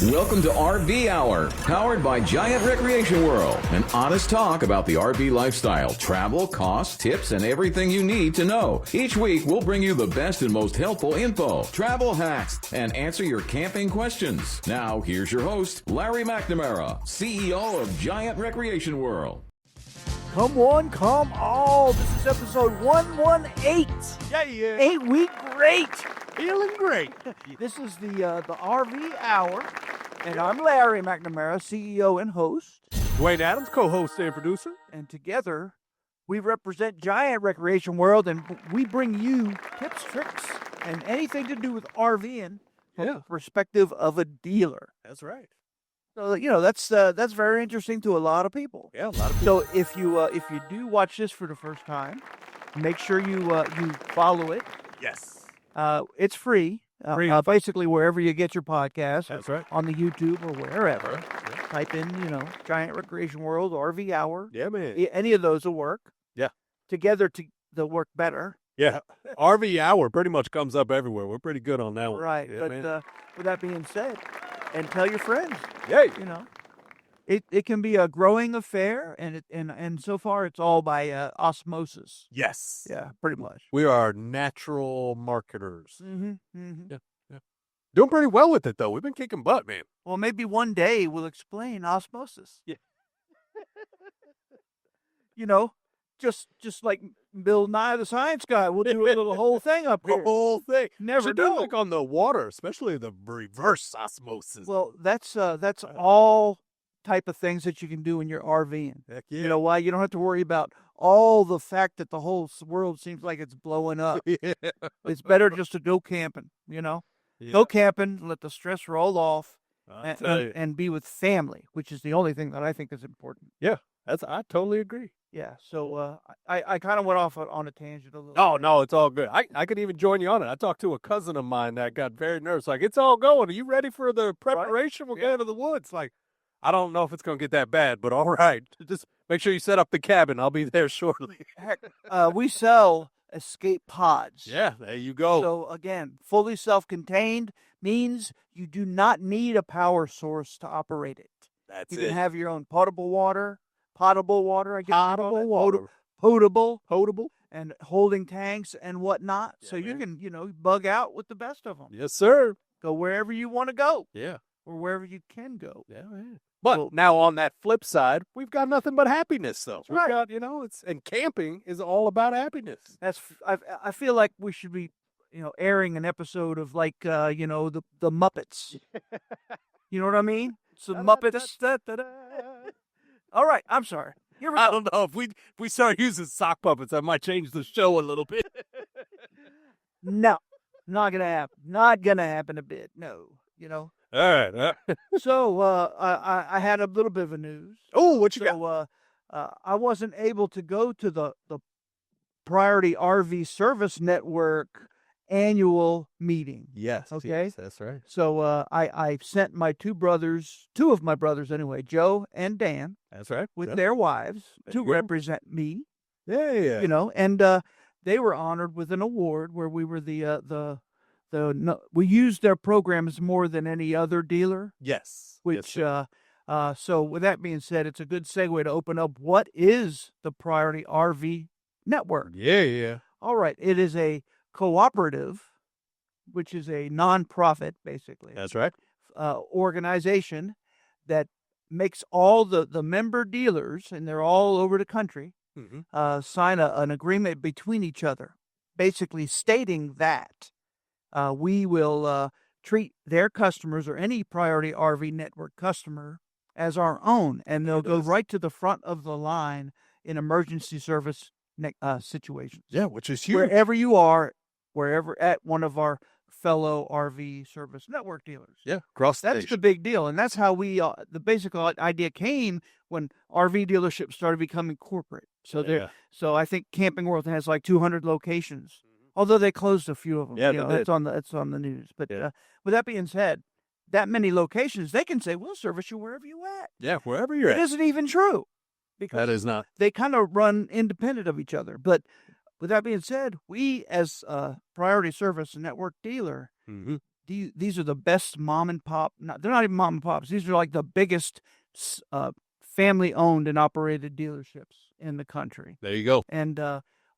Welcome to RV Hour, powered by Giant Recreation World. An honest talk about the RV lifestyle, travel, costs, tips, and everything you need to know. Each week, we'll bring you the best and most helpful info, travel hacks, and answer your camping questions. Now, here's your host, Larry McNamara, CEO of Giant Recreation World. Come on, come all. This is episode 118. Yeah. Ain't we great? Feeling great. This is the RV Hour, and I'm Larry McNamara, CEO and host. Dwayne Adams, co-host and producer. And together, we represent Giant Recreation World, and we bring you tips, tricks, and anything to do with RVing from the perspective of a dealer. That's right. So, that's very interesting to a lot of people. Yeah, a lot of people. So if you do watch this for the first time, make sure you follow it. Yes. It's free. Basically wherever you get your podcast. That's right. On the YouTube or wherever. Yeah. Type in, Giant Recreation World, RV Hour. Yeah, man. Any of those will work. Yeah. Together they'll work better. Yeah. RV Hour pretty much comes up everywhere. We're pretty good on that one. Right. Yeah, But man. with that being said, and tell your friends. Yay. It can be a growing affair, and so far it's all by osmosis. Yes. Yeah, pretty much. We are natural marketers. Mm-hmm. Mm-hmm. Yeah. Doing pretty well with it, though. We've been kicking butt, man. Well, maybe one day we'll explain osmosis. Yeah. Just like Bill Nye the Science Guy, we'll do a whole thing up here. The whole thing. Never Should do know. like on the water, especially the reverse osmosis. Well, that's all type of things that you can do in your RVing. Heck yeah. You know why? You don't have to worry about all the fact that the whole world seems like it's blowing up. Yeah. It's better just to go camping, Yeah. Go camping, let the stress roll off, I'll tell you. and be with family, which is the only thing that I think is important. Yeah, I totally agree. Yeah, so I kind of went off on a tangent a little. Oh, no, it's all good. I could even join you on it. I talked to a cousin of mine that got very nervous. Like, it's all going. Are you ready for the preparation? We're going to the woods. Like, I don't know if it's going to get that bad, but all right. Just make sure you set up the cabin. I'll be there shortly. Heck, we sell escape pods. Yeah, there you go. So, again, fully self-contained means you do not need a power source to operate it. That's You it. can have your own potable water, I guess. Potable water. Potable, and holding tanks and whatnot. Yeah, so you man. can, bug out with the best of them. Yes, sir. Go wherever you want to go Yeah. or wherever you can go. Yeah, man. But Well- now on that flip side, we've got nothing but happiness, though. That's right. We've got, and camping is all about happiness. I feel like we should be, airing an episode of like, the Muppets. You know what I mean? Some Muppets. All right, I'm sorry. Here we I go. don't know. If we start using sock puppets, I might change the show a little bit. No, not gonna happen. Not gonna happen a bit. No, All right. So I had a little bit of a news. Oh, what you got? So I wasn't able to go to the Priority RV Service Network annual meeting. Yes. Okay. Yes, that's right. So I sent my two of my brothers anyway, Joe and Dan, That's right. with Yeah. their wives to you go. represent me. Yeah. And they were honored with an award where we were we used their programs more than any other dealer. Yes. Which Yes, sir. so with that being said, it's a good segue to open up what is the Priority RV Network. Yeah. All right, it is a cooperative, which is a nonprofit basically. That's right. Organization that makes all the member dealers, and they're all over the country, Mm-hmm. sign an agreement between each other, basically stating that we will treat their customers or any Priority RV Network customer as our own, and they'll go right to the front of the line in emergency service situations. Yeah, which is huge. Wherever you are, wherever at one of our fellow RV Service Network dealers. Yeah, cross That's station. the big deal. And that's how we, the basic idea came when RV dealerships started becoming corporate. So Yeah. so I think Camping World has like 200 locations, although they closed a few of them. Yeah, You know, they did. it's on the news. But Yeah. with that being said, that many locations, they can say, we'll service you wherever you at. Yeah, wherever you're It at. isn't even true. Because That is not. they kind of run independent of each other. But with that being said, we as a Priority Service Network dealer, Mm-hmm. these are the best mom and pop. They're not even mom and pops. These are like the biggest family owned and operated dealerships in the country. There you go. And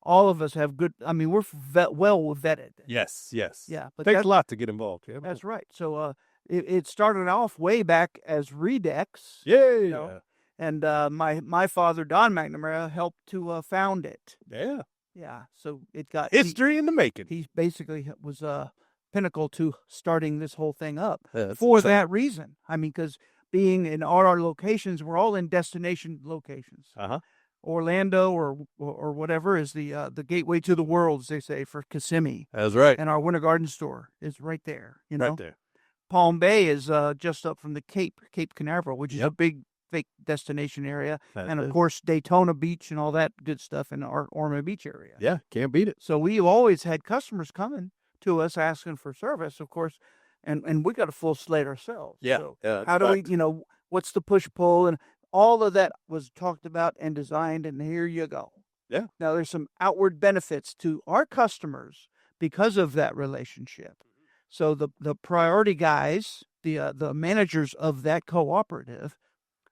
all of us have good. I mean, we're well vetted. Yes. Yeah, but Takes a lot to get involved. Yeah. That's right. So it started off way back as Redex. Yeah. You know, and my father, Don McNamara, helped to found it. Yeah. Yeah. So it got history in the making. He basically was pinnacle to starting this whole thing up for that reason. I mean, because being in all our locations, we're all in destination locations. Orlando or whatever is the gateway to the world, as they say, for Kissimmee. That's right. And our Winter Garden store is right there. You know, right there. Palm Bay is just up from the Cape Canaveral, which is a big destination area, and of course Daytona Beach and all that good stuff in our Ormond Beach area. Yeah, can't beat it. So we've always had customers coming to us asking for service, of course, and we got a full slate ourselves. Yeah. So how do we, what's the push pull, and all of that was talked about and designed, and here you go. Yeah. Now there's some outward benefits to our customers because of that relationship. So the priority guys, the managers of that cooperative,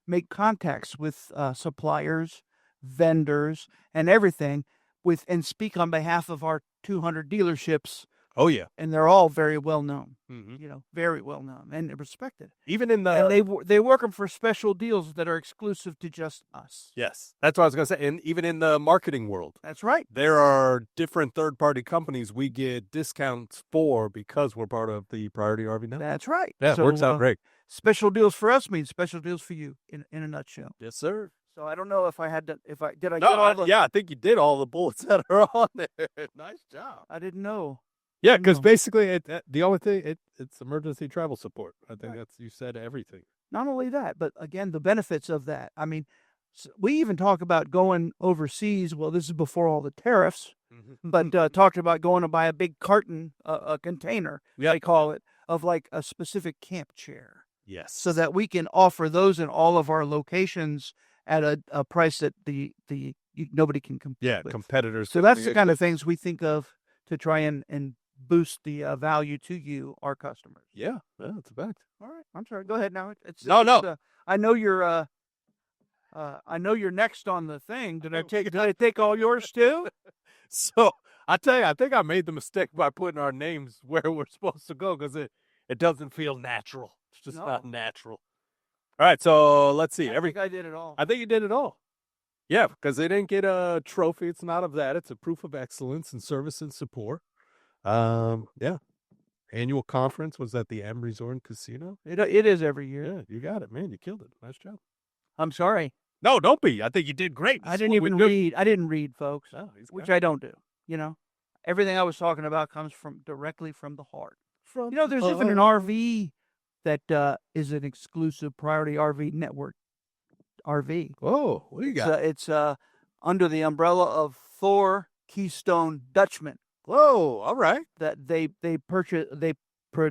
make contacts with suppliers, vendors, and everything and speak on behalf of our 200 dealerships. Oh yeah, and they're all very well known. Mm-hmm. Very well known and respected. Even in the and they work them for special deals that are exclusive to just us. Yes, that's what I was gonna say. And even in the marketing world, that's right. There are different third-party companies we get discounts for because we're part of the Priority RV Network. That's right. Yeah, it works out great. Special deals for us means special deals for you in a nutshell. Yes, sir. So I don't know if I had to. Did I no, get all the? Yeah, I think you did all the bullets that are on there. Nice job. I didn't know. Yeah, because basically, the only thing it's emergency travel support. I think you said everything. Not only that, but again, the benefits of that. I mean, we even talk about going overseas. Well, this is before all the tariffs, but talked about going to buy a big carton, a container, they call it, of like a specific camp chair. Yes. So that we can offer those in all of our locations at a price that nobody can compete with. Competitors. So that's the kind of things we think of to try and boost the value to you, our customers. Yeah, that's a fact. All right, I'm sorry. Go ahead now. No. I know you're. I know you're next on the thing. Did I take all yours too? So I tell you, I think I made the mistake by putting our names where we're supposed to go because it doesn't feel natural. It's just not natural. All right, so let's see. I think I did it all. I think you did it all. Yeah, because they didn't get a trophy. It's not of that. It's a proof of excellence in service and support. Yeah. Annual conference was at the M Resort and Casino. It is every year. Yeah, you got it, man. You killed it. Nice job. I'm sorry. No, don't be. I think you did great. I didn't even read. I didn't read, folks. Oh, which I don't do. Everything I was talking about comes directly from the heart. There's even an RV that is an exclusive Priority RV Network RV. Oh, what do you got? It's under the umbrella of Thor Keystone Dutchman. Whoa, all right. That they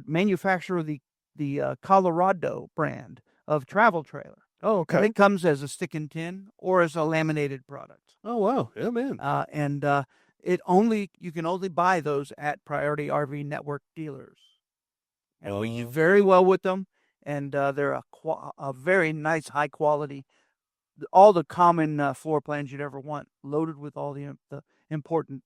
manufacture the Colorado brand of travel trailer. Oh, okay. And it comes as a stick and tin or as a laminated product. Oh, wow. Yeah, man. And you can only buy those at Priority RV Network dealers. And we do very well with them, and they're a very nice, high quality, all the common floor plans you'd ever want, loaded with all the important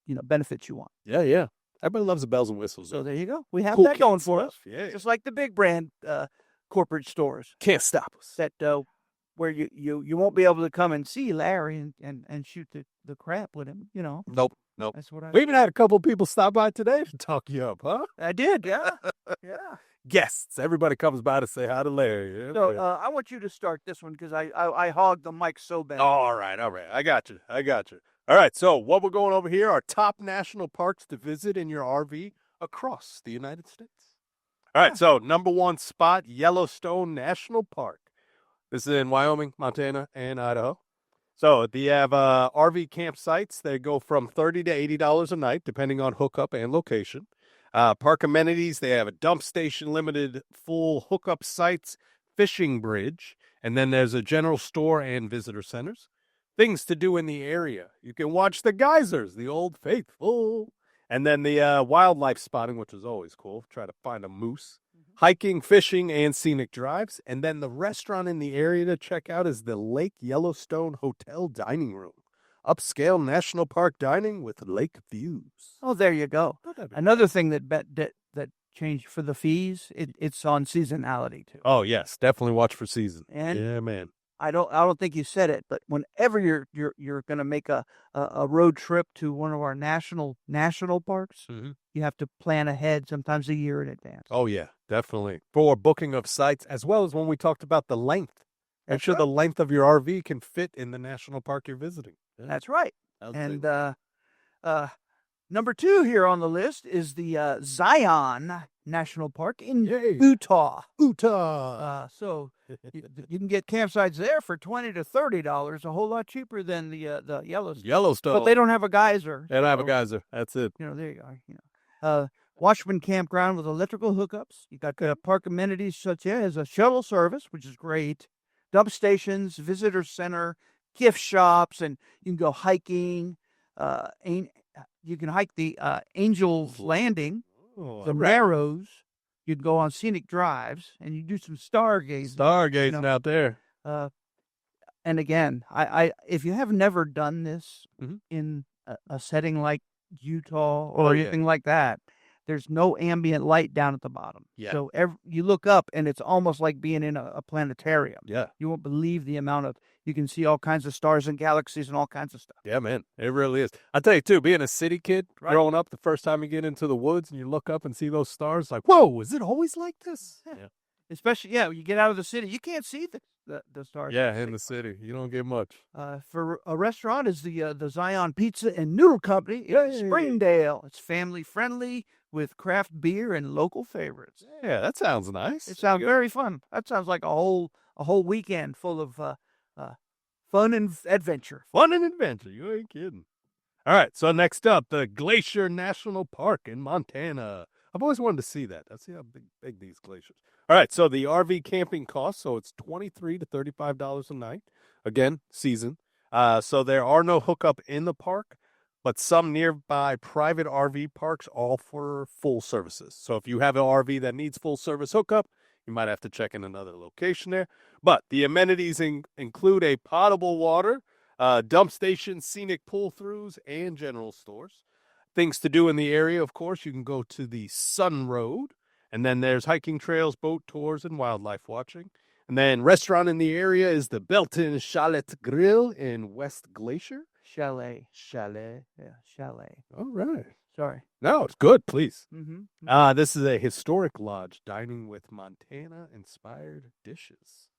benefits you want. Yeah. Everybody loves the bells and whistles. So there you go. We have cool that going for us. Yeah. Just like the big brand corporate stores. Can't stop us. That where you won't be able to come and see Larry and shoot the crap with him, Nope. That's what We even had a couple of people stop by today to talk you up, huh? I did, yeah. Yeah. Guests. Everybody comes by to say hi to Larry. Yeah, so I want you to start this one because I hogged the mic so bad. All right. I got you. All right, so what we're going over here are top national parks to visit in your RV across the United States. All right, so number one spot, Yellowstone National Park. This is in Wyoming, Montana, and Idaho. So they have RV campsites. They go from $30 to $80 a night, depending on hookup and location. Park amenities, they have a dump station, limited full hookup sites, fishing bridge, and then there's a general store and visitor centers. Things to do in the area. You can watch the geysers, the Old Faithful, And then the wildlife spotting, which is always cool. Try to find a moose. Hiking, fishing, and scenic drives. And then the restaurant in the area to check out is the Lake Yellowstone Hotel Dining Room. Upscale national park dining with lake views. Oh, there you go. Another thing that changed for the fees, it's on seasonality too. Oh, yes. Definitely watch for season. And yeah, man. I don't think you said it, but whenever you're going to make a road trip to one of our national parks, you have to plan ahead, sometimes a year in advance. Oh, yeah, definitely. For booking of sites, as well as when we talked about the length. Make sure the length of your RV can fit in the national park you're visiting. Yeah. That's right. And number 2 here on the list is the Zion National Park in Utah. So you can get campsites there for $20 to $30, a whole lot cheaper than the Yellowstone. But they don't have a geyser. They don't have a geyser. That's it. There you are. Washburn Campground with electrical hookups. You got park amenities such as a shuttle service, which is great, dump stations, visitor center, gift shops, and you can go hiking. You can hike the Angel's Landing, the Narrows. You can go on scenic drives, and you do some stargazing. Stargazing out there. And again, I if you have never done this in a setting like Utah or anything like that, there's no ambient light down at the bottom. Yeah. So you look up, and it's almost like being in a planetarium. Yeah. You won't believe the amount of, you can see all kinds of stars and galaxies and all kinds of stuff. Yeah, man. It really is. I tell you, too, being a city kid, growing up, the first time you get into the woods and you look up and see those stars, like, whoa, is it always like this? Yeah. Especially, you get out of the city, you can't see the stars. Yeah, in the city. You don't get much. For a restaurant is the Zion Pizza and Noodle Company in Springdale. It's family friendly with craft beer and local favorites. Yeah, that sounds nice. It sounds very fun. That sounds like a whole weekend full of fun and adventure. Fun and adventure. You ain't kidding. All right, so next up, the Glacier National Park in Montana. I've always wanted to see that. Let's see how big these glaciers. All right, so the RV camping costs, so it's $23 to $35 a night. Again, season. So there are no hookup in the park, but some nearby private RV parks offer full services. So if you have an RV that needs full service hookup, you might have to check in another location there. But the amenities include a potable water, dump station, scenic pull-throughs, and general stores. Things to do in the area, of course, you can go to the Sun Road, and then there's hiking trails, boat tours, and wildlife watching. And then restaurant in the area is the Belton Chalet Grill in West Glacier. Chalet. Yeah, chalet. All right. Sorry. No, it's good, please. Mm-hmm. This is a historic lodge dining with Montana-inspired dishes.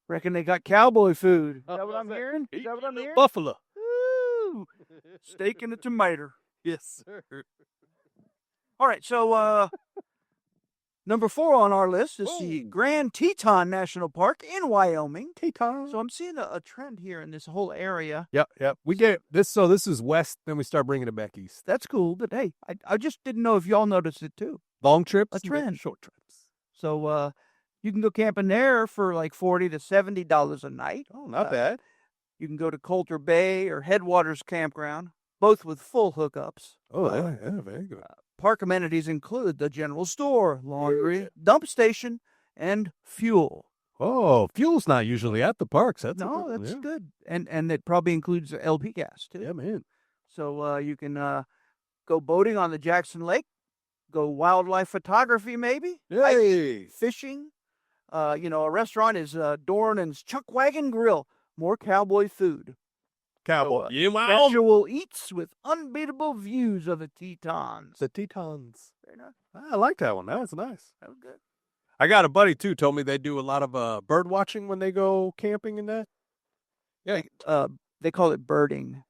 Reckon they got cowboy food. Is that what I'm hearing? Is that what I'm hearing? Buffalo. Woo! Steak and a tomato. Yes, sir. All right, so number 4 on our list is the Grand Teton National Park in Wyoming. Teton. So I'm seeing a trend here in this whole area. Yep. We get this. So this is west. Then we start bringing it back east. That's cool. But hey, I just didn't know if y'all noticed it too. Long trips, a trend. Short trips. So you can go camping there for like $40 to $70 a night. Oh, not bad. You can go to Coulter Bay or Headwaters Campground, both with full hookups. Oh, yeah, very good. Park amenities include the general store, laundry, dump station, and fuel. Oh, fuel's not usually at the parks. That's good. And it probably includes LP gas, too. Yeah, man. So you can go boating on the Jackson Lake, go wildlife photography maybe, Hey. fishing. A restaurant is Dornan's Chuck Wagon Grill, more cowboy food. Cowboy. Casual eats with unbeatable views of the Tetons. The Tetons. Very nice. I like that one. That was nice. That was good. I got a buddy, too, told me they do a lot of bird watching when they go camping and that. Yeah. They call it birding.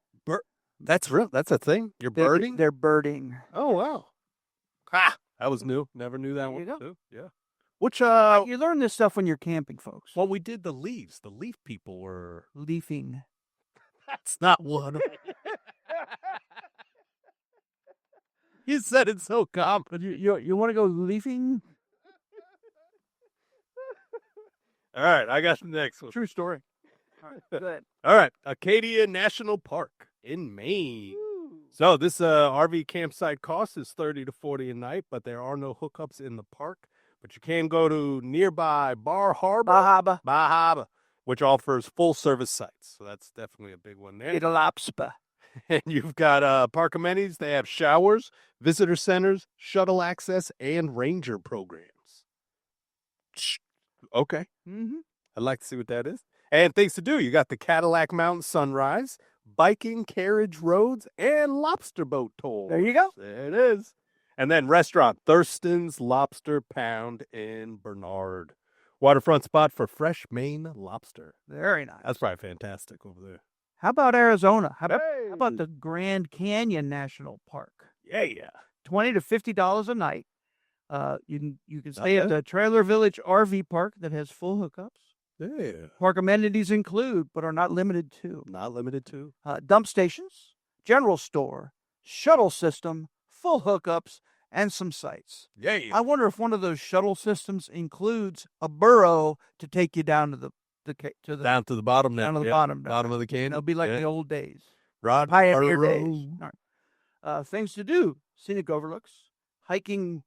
That's real. That's a thing? You're birding? They're birding. Oh, wow. Ha! That was new. Never knew that one, go. too. Yeah. Which, you learn this stuff when you're camping, folks. Well, we did the leaves. The leaf people were... Leafing. That's not one. You said it so calm. You want to go leafing? All right, I got the next one. True story. All right, go ahead. All right, Acadia National Park in Maine. So this RV campsite cost is $30 to $40 a night, but there are no hookups in the park. But you can go to nearby Bahaba, which offers full-service sites. So that's definitely a big one there. Italapspa. And you've got park amenities. They have showers, visitor centers, shuttle access, and ranger programs. Okay. Mm-hmm. I'd like to see what that is. And things to do. You got the Cadillac Mountain Sunrise, biking carriage roads, and lobster boat tours. There you go. There it is. And then restaurant, Thurston's Lobster Pound in Bernard. Waterfront spot for fresh Maine lobster. Very nice. That's probably fantastic over there. How about Arizona? How about the Grand Canyon National Park? Yeah. $20 to $50 a night. You can stay at the Trailer Village RV Park that has full hookups. Yeah. Park amenities include, but are not limited to, dump stations, general store, shuttle system, full hookups, and some sites. Yeah. I wonder if one of those shuttle systems includes a burrow to take you down to the down to the bottom now. down to the bottom. Bottom of the canyon. It'll be like the old days. Pioneer days. All right. Things to do: scenic overlooks, hiking,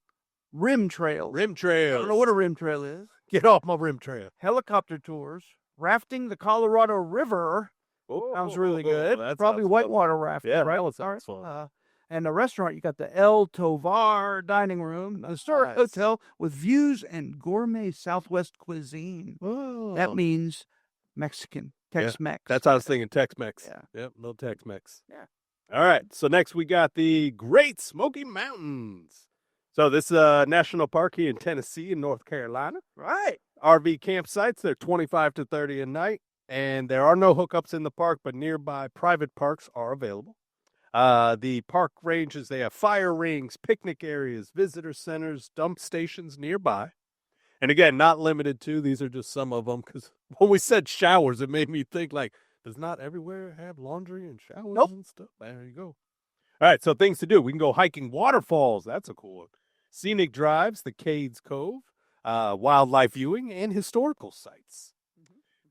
rim trails. I don't know what a rim trail is. Get off my rim trail. Helicopter tours, rafting the Colorado River. Sounds really good. Probably whitewater rafting. Yeah, right? that sounds fun. And the restaurant, you got the El Tovar dining room, the historic hotel with views and gourmet Southwest cuisine. Whoa. That means Mexican, Tex-Mex. That's how I was thinking, Tex-Mex. Yeah. Yep, no Tex-Mex. Yeah. All right, so next we got the Great Smoky Mountains. So this national park here in Tennessee and North Carolina. Right. RV campsites, they're $25 to $30 a night, and there are no hookups in the park, but nearby private parks are available. The park ranges, they have fire rings, picnic areas, visitor centers, dump stations nearby. And again, not limited to, these are just some of them, because when we said showers, it made me think, like, does not everywhere have laundry and showers and stuff? There you go. All right, so things to do. We can go hiking waterfalls. That's a cool one. Scenic drives, the Cades Cove, wildlife viewing, and historical sites.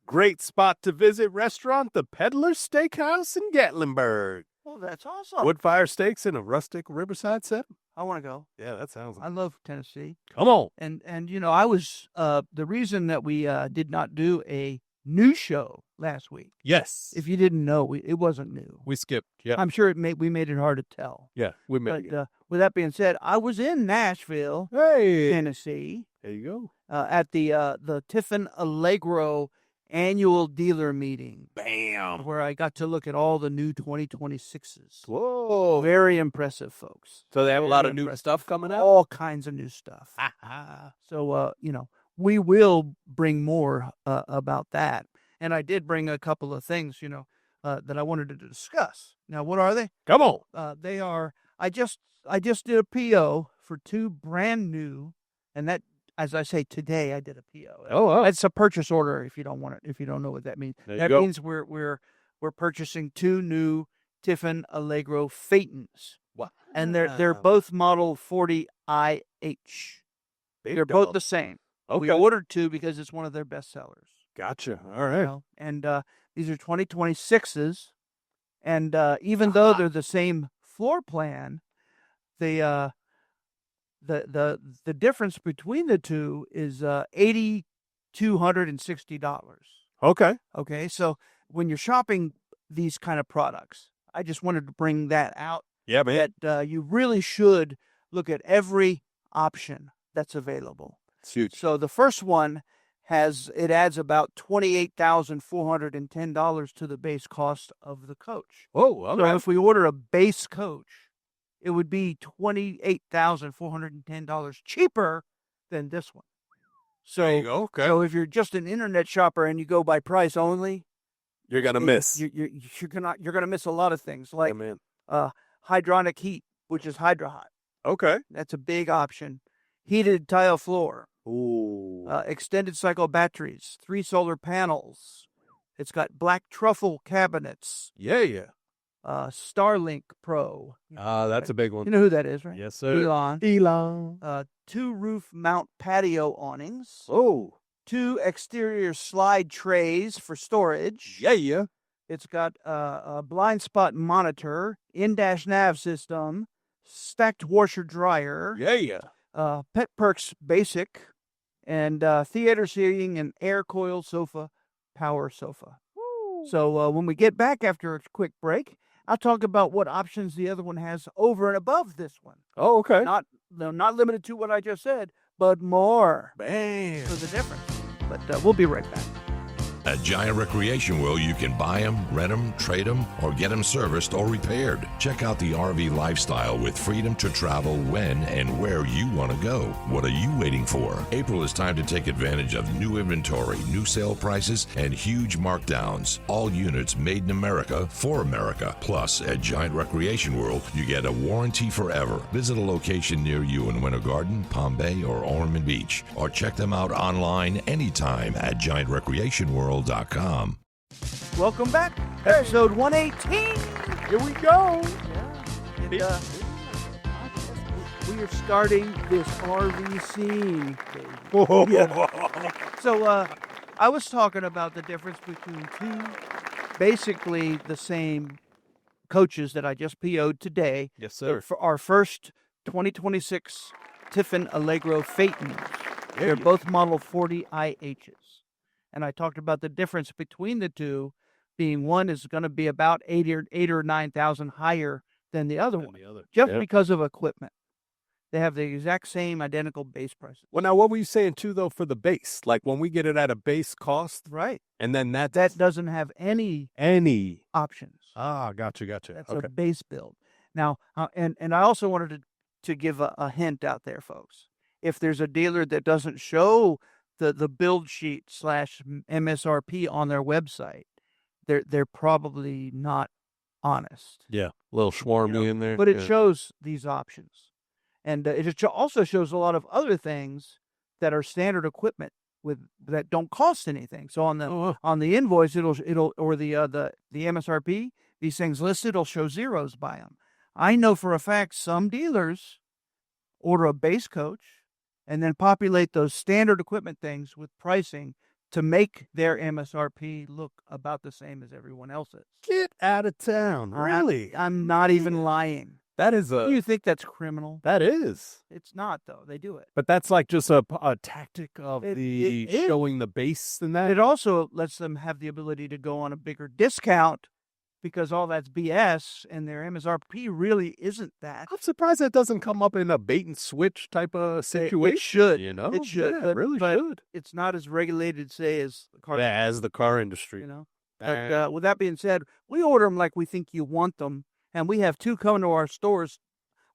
Great spot to visit restaurant, the Peddler's Steakhouse in Gatlinburg. Oh, that's awesome. Wood fire steaks in a rustic riverside setting. I want to go. Yeah, that sounds I love Tennessee. Come on. And you know, I was the reason that we did not do a new show last week. Yes. If you didn't know, it wasn't new. We skipped. Yeah. I'm sure we made it hard to tell. Yeah, we made But with that being said, I was in Nashville, Tennessee. There you go. At the Tiffin Allegro annual dealer meeting. Bam. Where I got to look at all the new 2026s. Whoa. Very impressive, folks. So they have a lot of new stuff coming out? All kinds of new stuff. So, you know, we will bring more about that. And I did bring a couple of things, you know, that I wanted to discuss. Now, what are they? Come on. They are, I just did a PO for 2 brand new, and that, as I say, today I did a PO. Oh. It's a purchase order if you don't want it, if you don't know what that means. That means we're purchasing 2 new Tiffin Allegro Phaetons. Wow. And they're both model 40IH. They're both the same. Okay. We ordered 2 because it's one of their best sellers. Gotcha. All right. You know? And these are 2026s. And even though they're the same floor plan, the difference between the two is $8,260. Okay. Okay, so when you're shopping these kind of products, I just wanted to bring that out. Yeah, man. That you really should look at every option that's available. It's huge. So the first one adds about $28,410 to the base cost of the coach. Oh, okay. So if we order a base coach, it would be $28,410 cheaper than this one. So, there you go. Okay. So if you're just an internet shopper and you go by price only, you're gonna miss. You're gonna miss a lot of things, like yeah, hydronic heat, which is Hydra Hot. Okay. That's a big option. Heated tile floor. Ooh. Extended cycle batteries. 3 solar panels. It's got black truffle cabinets. Yeah. Starlink Pro. That's a big one. You know who that is, right? Yes, sir. Elon. 2 roof mount patio awnings. Oh. 2 exterior slide trays for storage. Yeah. It's got a blind spot monitor, in-dash nav system, stacked washer dryer, Pet Perks Basic, and theater seating and air coil sofa, power sofa. Woo. So when we get back after a quick break, I'll talk about what options the other one has over and above this one. Oh, okay. Not limited to what I just said, but more. Man. For the difference. But we'll be right back. At Giant Recreation World, you can buy them, rent them, trade them, or get them serviced or repaired. Check out the RV lifestyle with freedom to travel when and where you want to go. What are you waiting for? April is time to take advantage of new inventory, new sale prices, and huge markdowns. All units made in America for America. Plus, at Giant Recreation World, you get a warranty forever. Visit a location near you in Winter Garden, Palm Bay, or Ormond Beach, or check them out online anytime at giantrecreationworld.com. Welcome back. Episode 118. Here we go. Yeah. We are starting this RV scene. So I was talking about the difference between two basically the same coaches that I just PO'd today. Yes, sir. For our first 2026 Tiffin Allegro Phaetons. They're both Model 40 IHs. And I talked about the difference between the two being one is going to be about 8 or 9,000 higher than the other one. Just because of equipment. They have the exact same identical base prices. Well, now, what were you saying, too, though, for the base? Like, when we get it at a base cost? Right. And then that doesn't have any options. Ah, gotcha. That's a base build. Now, and I also wanted to give a hint out there, folks. If there's a dealer that doesn't show the build sheet / MSRP on their website, they're probably not honest. Yeah, a little swarmy in there. But it shows these options. And it also shows a lot of other things that are standard equipment that don't cost anything. So on the invoice, it'll or the MSRP, these things listed, it'll show zeros by them. I know for a fact some dealers order a base coach and then populate those standard equipment things with pricing to make their MSRP look about the same as everyone else's. Get out of town. Really? I'm not even lying. That is You think that's criminal? That is. It's not, though. They do it. But that's like just a tactic of showing the base and that. It also lets them have the ability to go on a bigger discount because all that's BS and their MSRP really isn't that. I'm surprised that doesn't come up in a bait and switch type of situation. It should. You know? It should. Yeah, it really should. It's not as regulated, say, as the car. Yeah, as the car industry. You know? But with that being said, we order them like we think you want them. And we have two coming to our stores,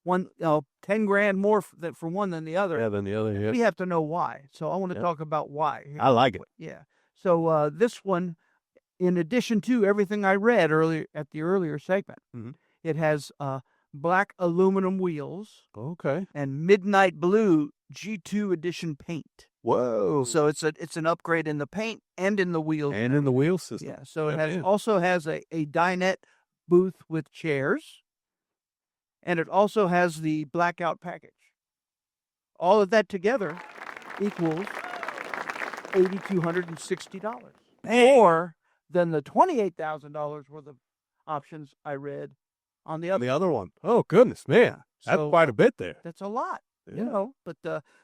one, $10,000 more for one than the other. Yeah, than the other. Yeah. We have to know why. So I want to talk about why. I like it. Yeah. So this one, in addition to everything I read earlier at the earlier segment, it has black aluminum wheels. Okay. And midnight blue G2 edition paint. Whoa. So it's an upgrade in the paint and in the wheels. And in the wheel system. Yeah. So it also has a dinette booth with chairs, and it also has the blackout package. All of that together equals $8,260 more than the $28,000 worth of options I read on the other one. Oh goodness, man, that's quite a bit there. That's a lot, you know. But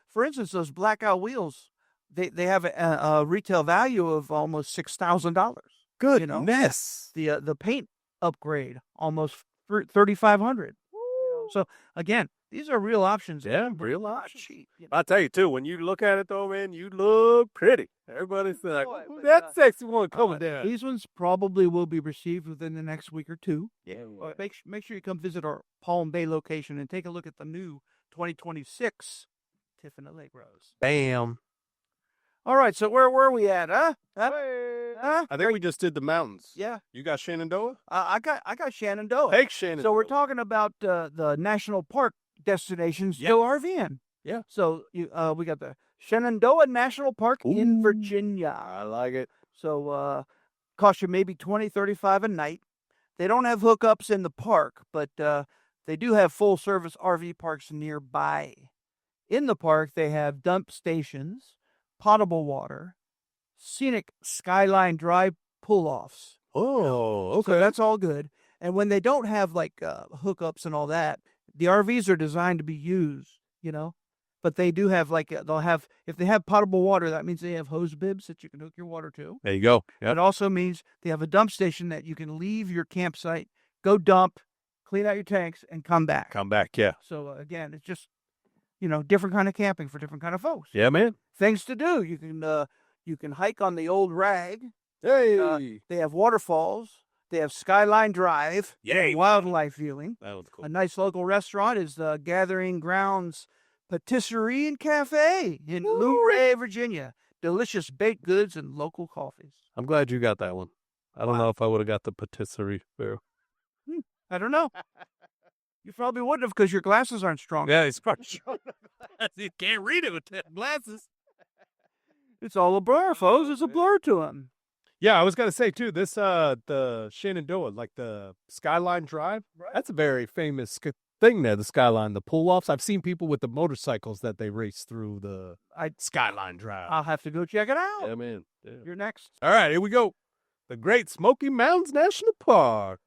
for instance, those blackout wheels, they have a retail value of almost $6,000. Goodness, the paint upgrade almost $3,500. So again, these are real options. Yeah, real options. Cheap. You know? I'll tell you too. When you look at it though, man, you look pretty. Everybody's like, that sexy one coming down. These ones probably will be received within the next week or two. Yeah. Make sure you come visit our Palm Bay location and take a look at the new 2026 Tiffin Allegros. Bam. All right, so where were we at, huh? I think we just did the mountains. Yeah. You got Shenandoah? I got Shenandoah. Take Shenandoah. So we're talking about the national park destinations to RVing. Yeah. So we got the Shenandoah National Park in Virginia. I like it. So cost you maybe $20-$35 a night. They don't have hookups in the park, but they do have full service RV parks nearby. In the park, they have dump stations, potable water, scenic skyline drive pull-offs. Oh, okay. So that's all good. And when they don't have like hookups and all that, the RVs are designed to be used, But they do have they'll have, if they have potable water, that means they have hose bibs that you can hook your water to. There you go. Yep. It also means they have a dump station that you can leave your campsite, go dump, clean out your tanks, and come back. Yeah. So again, it's just, different kind of camping for different kind of folks. Yeah, man. Things to do. You can hike on the old rag. Hey. They have waterfalls. They have Skyline Drive. Yay. Wildlife viewing. That was cool. A nice local restaurant is the Gathering Grounds Patisserie and Cafe in Luray, Virginia. Delicious baked goods and local coffees. I'm glad you got that one. I don't know if I would have got the patisserie there. I don't know. You probably wouldn't have because your glasses aren't strong. Yeah, it's probably strong. You can't read it with glasses. It's all a blur, folks. It's a blur to them. Yeah, I was gonna say too. This the Shenandoah, like the Skyline Drive. Right. That's a very famous thing there. The Skyline, the pull-offs. I've seen people with the motorcycles that they race through the Skyline Drive. I'll have to go check it out. Yeah, man. Yeah. You're next. All right, here we go. The Great Smoky Mountains National Park.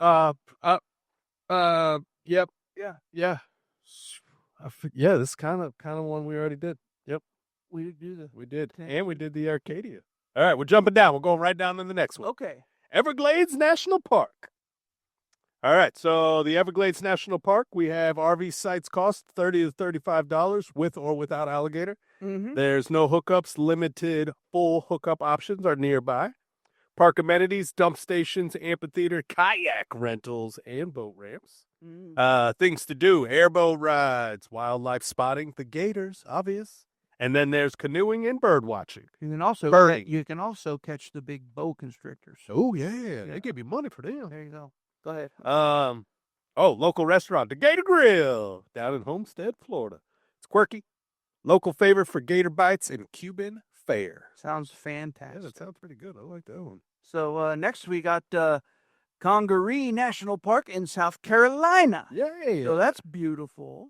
Yep. Yeah. Yeah, this is kind of one we already did. Yep. We did do the. We did. And we did the Arcadia. All right, we're jumping down. We're going right down to the next one. Okay. Everglades National Park. All right, so the Everglades National Park, we have RV sites cost $30 to $35 with or without alligator. Mm-hmm. There's no hookups. Limited full hookup options are nearby. Park amenities, dump stations, amphitheater, kayak rentals, and boat ramps. Things to do, airboat rides, wildlife spotting, the gators, obvious. And then there's canoeing and bird watching. You can also catch the big boa constrictors. Oh, yeah. They give you money for them. There you go. Go ahead. Local restaurant, the Gator Grill, down in Homestead, Florida. It's quirky. Local favorite for gator bites and Cuban fare. Sounds fantastic. Yeah, that sounds pretty good. I like that one. So next we got Congaree National Park in South Carolina. Yay. So that's beautiful.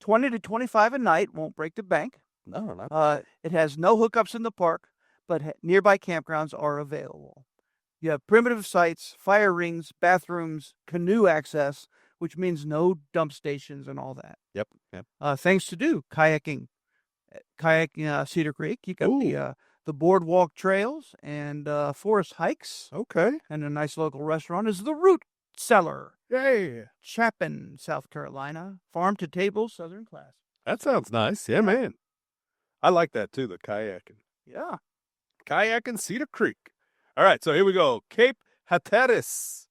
20 to 25 a night. Won't break the bank. No, not. It has no hookups in the park, but nearby campgrounds are available. You have primitive sites, fire rings, bathrooms, canoe access, which means no dump stations and all that. Yep. Things to do: kayaking, Cedar Creek. You got the boardwalk trails and forest hikes. Okay. And a nice local restaurant is the Root Cellar. Yay. Chapin, South Carolina. Farm to table, Southern class. That sounds nice. Yeah, man. I like that too, the kayaking. Yeah. Kayaking Cedar Creek. All right, so here we go. Cape Hatteras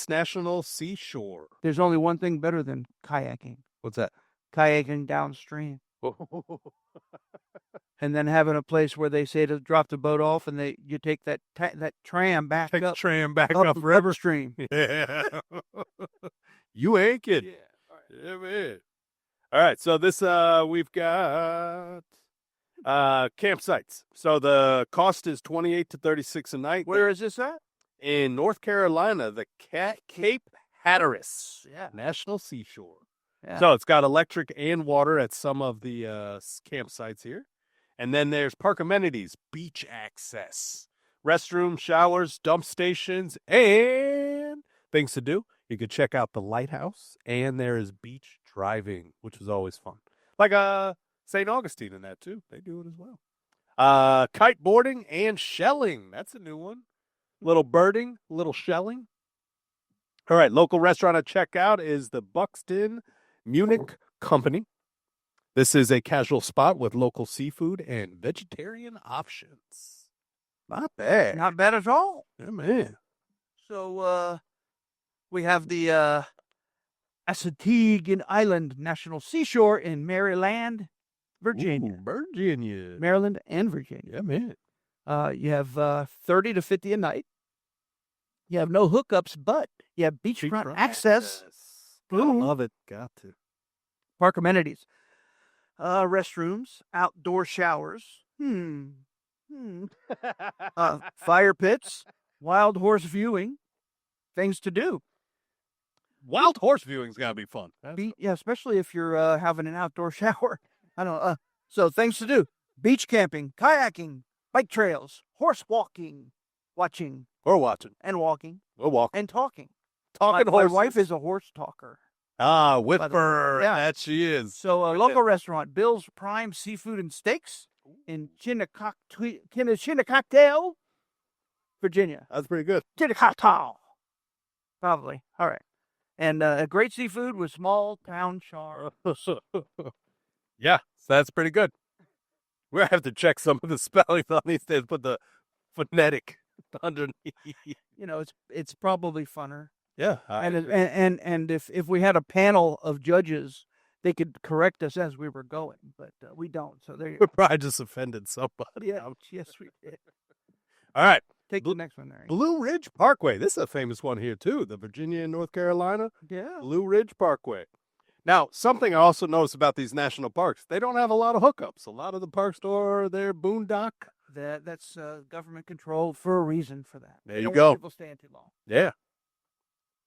National Seashore. There's only one thing better than kayaking. What's that? Kayaking downstream. And then having a place where they say to drop the boat off and you take that tram back Take up. the tram back up up River Stream. Yeah. You ain't kidding. Yeah. All right. Yeah, man. All right, so this we've got campsites. So the cost is $28 to $36 a night. Where is this at? In North Carolina, the Cape Hatteras National Seashore. Yeah. So it's got electric and water at some of the campsites here. And then there's park amenities, beach access, restrooms, showers, dump stations, and things to do. You could check out the lighthouse, and there is beach driving, which is always fun. Like St. Augustine and that, too. They do it as well. Kiteboarding and shelling. That's a new one. Little birding, little shelling. All right, local restaurant to check out is the Buxton Munich Company. This is a casual spot with local seafood and vegetarian options. Not bad. Not bad at all. Yeah, man. So we have the Assateague Island National Seashore in Maryland, Virginia. Ooh, Virginia. Maryland and Virginia. Yeah, man. You have 30 to 50 a night. You have no hookups, but you have beachfront access. Love it. Got to. Park amenities. Restrooms, outdoor showers. Fire pits, wild horse viewing. Things to do. Wild horse viewing's got to be fun. Especially if you're having an outdoor shower. I don't know. So things to do. Beach camping, kayaking, bike trails, horse walking, watching We're watching. and walking We'll walk. and talking. Talking My horses. wife is a horse talker. Ah, By the way. Whipper. Yeah. That she is. So a local restaurant, Bill's Prime Seafood and Steaks in Chinicocktail, Virginia. That's pretty good. Chinicocktail. Probably. All right. And great seafood with small town charm. Yeah, so that's pretty good. We'll have to check some of the spelling on these things, put the phonetic underneath. You know, it's probably funner. Yeah. And if we had a panel of judges, they could correct us as we were going, but we don't. So there you we go. probably just offended somebody. Yeah, yes, we did. All right. Take the next one there. Blue Ridge Parkway. This is a famous one here, too. The Virginia and North Carolina Yeah. Blue Ridge Parkway. Now, something I also notice about these national parks, they don't have a lot of hookups. A lot of the parks are their boondock. That's government controlled for a reason for that. There They you don't go. want people staying too long. Yeah.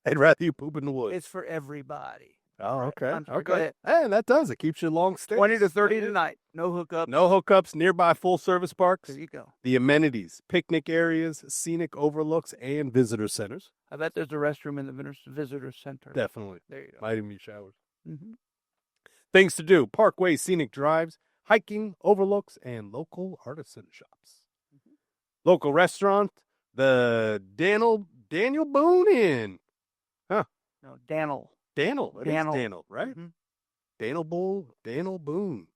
They'd rather you poop in the woods. It's for everybody. Oh, okay. I'm sorry, Okay. go ahead. And that does. It keeps you long stays. 20 to 30 tonight. No hookup. No hookups, nearby full-service parks. There you go. The amenities, picnic areas, scenic overlooks, and visitor centers. I bet there's a restroom in the visitor center. Definitely. There you go. Might even be showers. Mm-hmm. Things to do, parkway scenic drives, hiking, overlooks, and local artisan shops. Mm-hmm. Local restaurant, the Daniel Boone Inn. No, Daniel. Daniel. It is Daniel. Daniel, right? Mhm. Daniel Boone.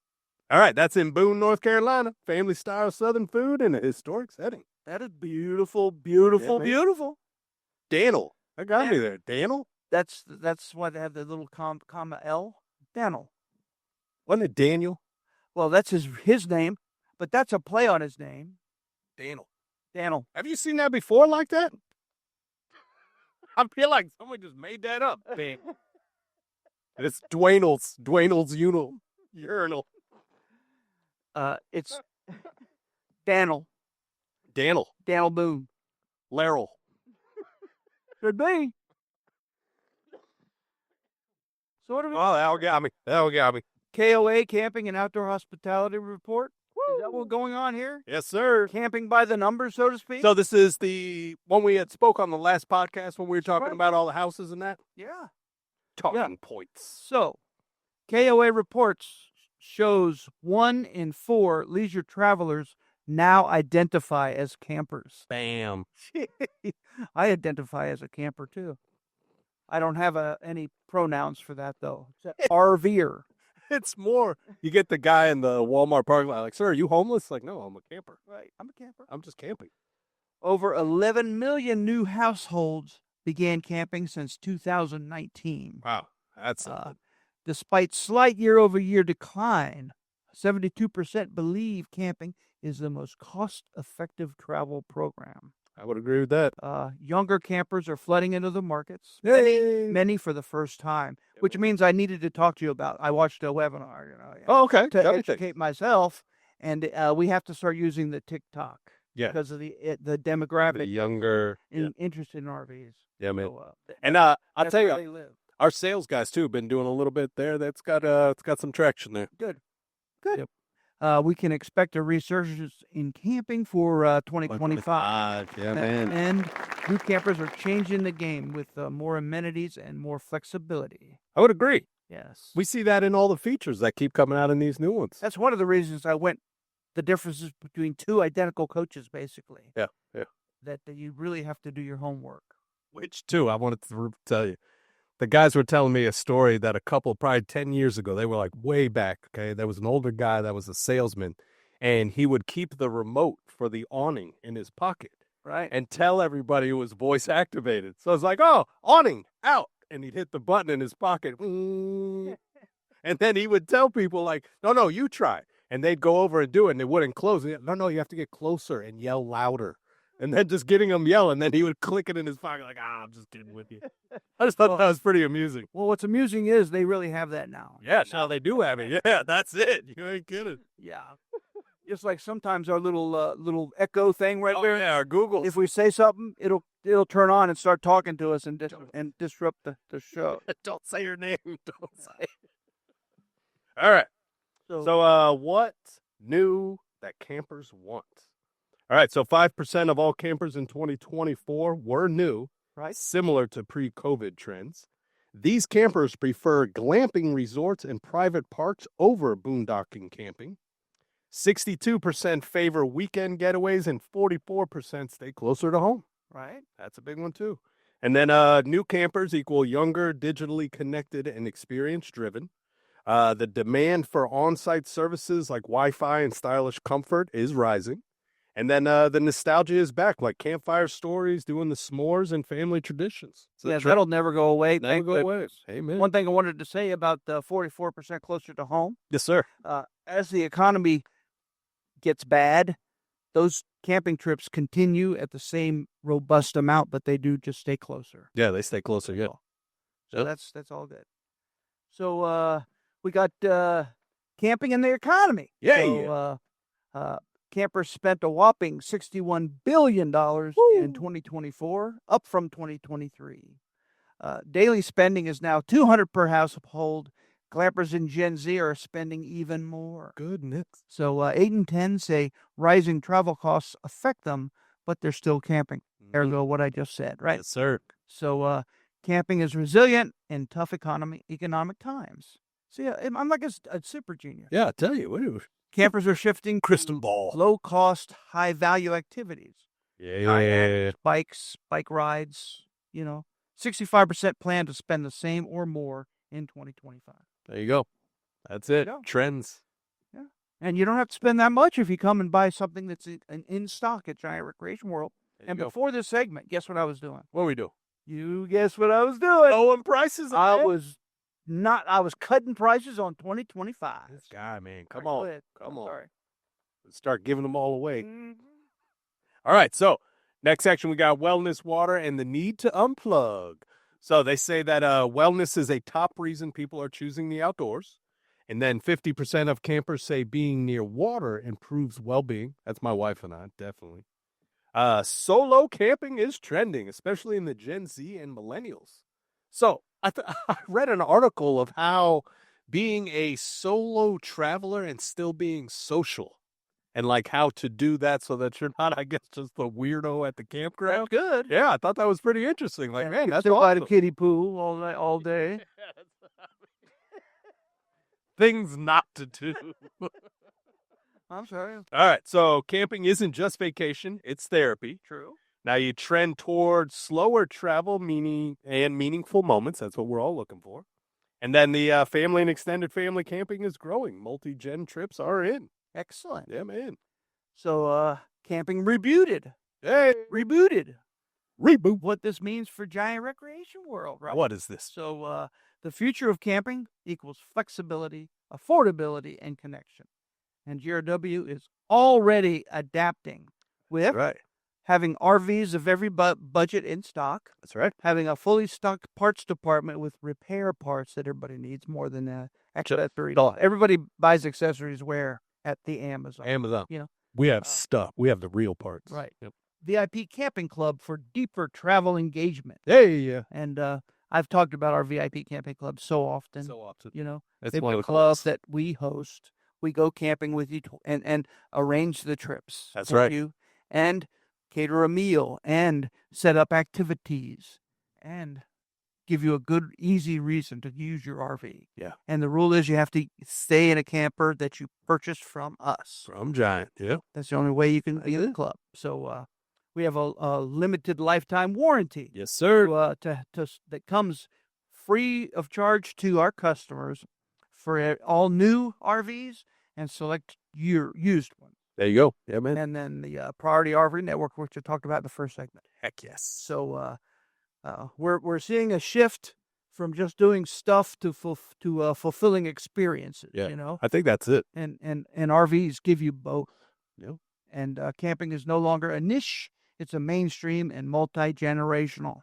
All right, that's in Boone, North Carolina. Family style Southern food in a historic setting. That is beautiful, beautiful, Yeah, man. beautiful. Daniel. I got me Dan- there. Daniel? That's why they have the little comma L. Daniel. Wasn't it Daniel? Well, that's his name, but that's a play on his name. Daniel. Daniel. Have you seen that before like that? I feel like somebody just made that up. Man. It's Dwayne's urinal. It's Daniel. Daniel Boone. Laryl. Could be. So what do we? Oh, that'll got me. KOA Camping and Outdoor Hospitality Report. Is that what's going on here? Yes, sir. Camping by the numbers, so to speak. So this is the one we had spoke on the last podcast when we were talking Right. about all the houses and that? yeah. Talking points. So, KOA reports shows 1 in 4 leisure travelers now identify as campers. Bam. I identify as a camper too. I don't have any pronouns for that though. Except RVer. It's more, you get the guy in the Walmart parking lot like, sir, are you homeless? Like, no, I'm a camper. Right. I'm a camper. I'm just camping. Over 11 million new households began camping since 2019. Wow. That's something. Despite slight year-over-year decline, 72% believe camping is the most cost-effective travel program. I would agree with that. Younger campers are flooding into the markets, Yay. many for the first time, which means I needed to talk to you about. I watched a webinar, Oh, okay. to Got me thinking. educate myself, and we have to start using the TikTok Yeah. because of the The demographic younger. interest in RVs. Yeah, man. So, And I'll that's tell where you, they live. our sales guys too have been doing a little bit there. That's got some traction there. Good. Yep. We can expect a resurgence in camping for 2025. Yeah, And new campers are changing the game with more amenities and more flexibility. I would agree. Yes. We see that in all the features that keep coming out in these new ones. That's one of the reasons I went, the differences between two identical coaches, basically. Yeah. That you really have to do your homework. Which, too, I wanted to tell you. The guys were telling me a story that a couple, probably 10 years ago, they were like way back, okay? There was an older guy that was a salesman, and he would keep the remote for the awning in his pocket Right. and tell everybody it was voice activated. So it's like, oh, awning, out. And he'd hit the button in his pocket. And then he would tell people like, no, you try. And they'd go over and do it, and it wouldn't close. No, you have to get closer and yell louder. And then just getting him yelling, then he would click it in his pocket like, I'm just kidding with you. I just thought that was pretty amusing. Well, what's amusing is they really have that now. Yeah, now they do have it. Yeah, that's it. You ain't kidding. Yeah. Just like sometimes our little echo thing right there. Yeah, our Google. If we say something, it'll turn on and start talking to us and disrupt the show. Don't say your name. Don't say it. All right. So, So, what new that campers want? All right, so 5% of all campers in 2024 were new, Right. similar to pre-COVID trends. These campers prefer glamping resorts and private parks over boondocking camping. 62% favor weekend getaways and 44% stay closer to home. Right. That's a big one too. And then new campers equal younger, digitally connected, and experience-driven. The demand for on-site services like Wi-Fi and stylish comfort is rising. And then the nostalgia is back, like campfire stories, doing the s'mores, and family traditions. So Yeah, that'll never go away. never go away. Amen. One thing I wanted to say about the 44% closer to home, Yes, sir. as the economy gets bad, those camping trips continue at the same robust amount, but they do just stay closer. Yeah, they stay closer. Yeah. So that's all good. So we got camping and the economy. Yeah. So, campers spent a whopping $61 billion in 2024, up from 2023. Daily spending is now $200 per household. Glampers in Gen Z are spending even more. Goodness. So 8 in 10 say rising travel costs affect them, but they're still camping. Ergo, what I just said, right? Yes, sir. So camping is resilient in tough economic times. See, I'm like a super genius. Yeah, I tell you. Campers are shifting Crystal to ball. low-cost, high-value activities. Yeah. Bikes, bike rides, 65% plan to spend the same or more in 2025. There you go. That's it. go. Trends. Yeah. And you don't have to spend that much if you come and buy something that's in stock at Giant Recreation World. And before this segment, guess what I was doing? What we do? You guess what I was doing? Lowering prices. I was cutting prices on 2025. This guy, man. Come All on. right, Come on. Sorry. Let's start giving them all away. Mhm. All right. So next section, we got wellness, water, and the need to unplug. So they say that wellness is a top reason people are choosing the outdoors. And then 50% of campers say being near water improves well-being. That's my wife and I, definitely. Solo camping is trending, especially in the Gen Z and millennials. So I read an article of how being a solo traveler and still being social, and like how to do that so that you're not, I guess, just the weirdo at the campground. That's good. Yeah, I thought that was pretty interesting. Like, man, that's still by the awesome. kiddie pool all night, all day. Things not to do. I'm sorry. All right, so camping isn't just vacation, it's therapy. True. Now you trend toward slower travel, meaningful moments. That's what we're all looking for. And then the family and extended family camping is growing. Multi-gen trips are in. Excellent. Yeah, man. So camping rebooted. Hey, Rebooted. reboot. What this means for Giant Recreation World, right? What is this? So the future of camping equals flexibility, affordability, and connection. And GRW is already adapting with Right. having RVs of every budget in stock, That's right. having a fully stocked parts department with repair parts that everybody needs more than accessories. Everybody buys accessories where? At the Amazon. Amazon. You know, We have stuff. We have the real parts. Right. Yep. VIP Camping Club for deeper travel engagement. Hey, yeah. And I've talked about our VIP Camping Club so often. So often. It's It's one a of the club clubs. that we host. We go camping with you and arrange the trips. That's with right. You, and cater a meal and set up activities and give you a good, easy reason to use your RV. Yeah. And the rule is you have to stay in a camper that you purchased from us. From Giant. Yeah. That's the only way you can be in the club. So we have a limited lifetime warranty. Yes, sir. That comes free of charge to our customers for all new RVs and select your used ones. There you go. Yeah, man. And then the Priority RV Network, which I talked about in the first segment. Heck yes. So we're seeing a shift from just doing stuff to fulfilling experiences. Yeah. I think that's it. And RVs give you both. Yep. And camping is no longer a niche; it's a mainstream and multi-generational.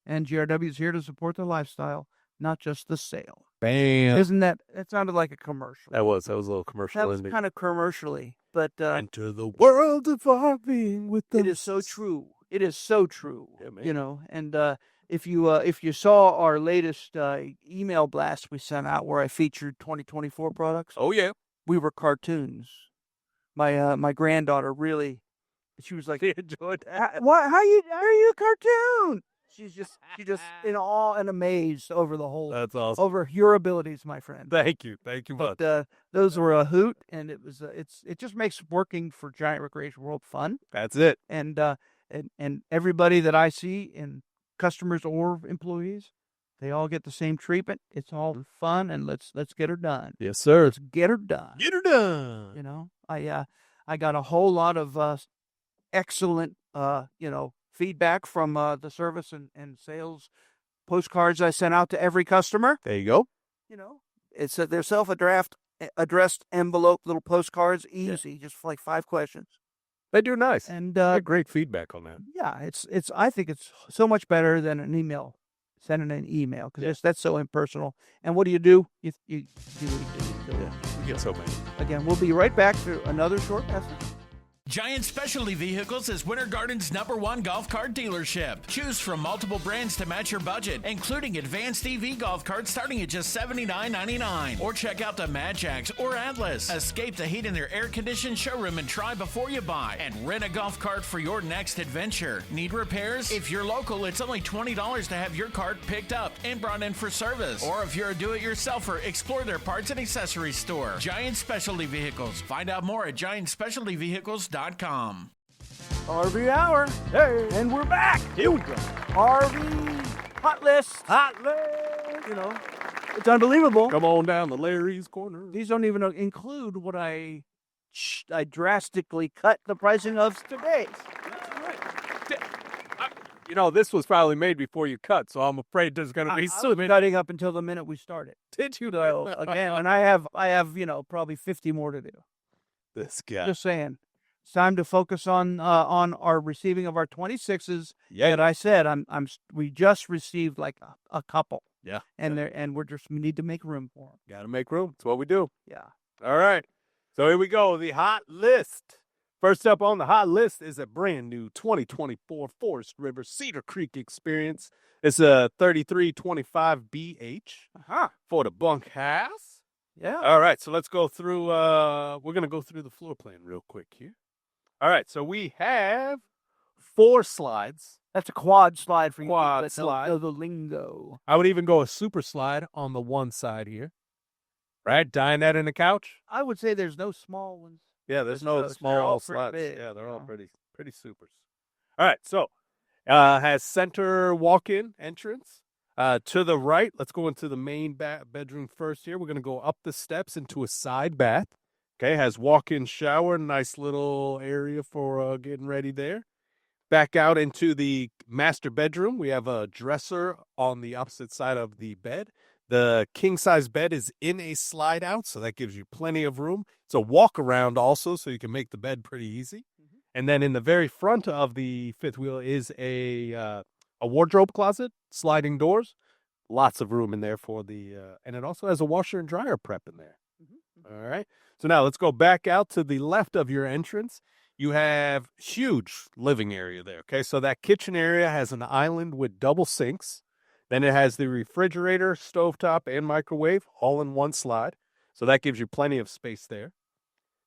And GRW is here to support the lifestyle, not just the sale. Bam. Isn't that sounded like a commercial? That was a little commercial. That was kind of commercially, but Enter the world of RVing with the. it is so true. It is so true. Yeah, man. And if you saw our latest email blast we sent out where I featured 2024 products, Oh yeah. we were cartoons. My granddaughter really She was like, She enjoyed that. "What? How are you a cartoon?" She just in awe and amazed over the whole, That's awesome. over your abilities, my friend. Thank you much. But those were a hoot, and it was it just makes working for Giant Recreation World fun. That's it. And everybody that I see, and customers or employees, they all get the same treatment. It's all fun, and let's get her done. Yes, sir. Let's get her done. Get her done. You know, I got a whole lot of excellent feedback from the service and sales postcards I sent out to every customer. There you go. You know, it's they're addressed envelope little postcards, easy, just like 5 questions. They do nice. And great feedback on that. yeah, it's I think it's so much better than an email, sending an email, because that's so impersonal. And what do? You do what you do. Yeah, we get so many. Again, we'll be right back to another short message. Giant Specialty Vehicles is Winter Garden's #1 golf cart dealership. Choose from multiple brands to match your budget, including advanced EV golf carts starting at just $79.99. Or check out the Magix or Atlas. Escape the heat in their air-conditioned showroom and try before you buy. And rent a golf cart for your next adventure. Need repairs? If you're local, it's only $20 to have your cart picked up and brought in for service. Or if you're a do-it-yourselfer, explore their parts and accessories store. Giant Specialty Vehicles. Find out more at giantspecialtyvehicles.com. RV Hour. Hey, And we're back. here we go. RV Hot List. You know, it's unbelievable. Come on down to Larry's Corner. These don't even include what I drastically cut the pricing of today. You know, this was probably made before you cut, so I'm afraid there's going to be I was cutting up until the minute we started. Did you So know? again, and I have probably 50 more to do. This guy. Just saying, it's time to focus on our receiving of our 26s. Yeah. And I said we just received like a couple. Yeah. And we need to make room for them. Got to make room. That's what we do. Yeah. All right. So here we go. The hot list. First up on the hot list is a brand new 2024 Forest River Cedar Creek experience. It's a 3325 BH for the bunkhouse. Yeah. All right. So let's go through. We're going to go through the floor plan real quick here. All right. So we have 4 slides. That's a quad slide for you. Quad that slide. know the lingo. I would even go a super slide on the one side here. Right? Dinette in the couch. I would say there's no small ones. Yeah, there's no- no they're small all pretty slides. big, Yeah, they're all you know. pretty supers. All right, so has center walk-in entrance. To the right, let's go into the main bedroom first here. We're going to go up the steps into a side bath. Okay, has walk-in shower, nice little area for getting ready there. Back out into the master bedroom. We have a dresser on the opposite side of the bed. The king-size bed is in a slide out, so that gives you plenty of room. It's a walk-around also, so you can make the bed pretty easy. Mm-hmm. And then in the very front of the fifth wheel is a wardrobe closet, sliding doors. Lots of room in there for and it also has a washer and dryer prep in there. Mm-hmm. All right. So now let's go back out to the left of your entrance. You have huge living area there. Okay. So that kitchen area has an island with double sinks. Then it has the refrigerator, stovetop, and microwave all in one slide. So that gives you plenty of space there.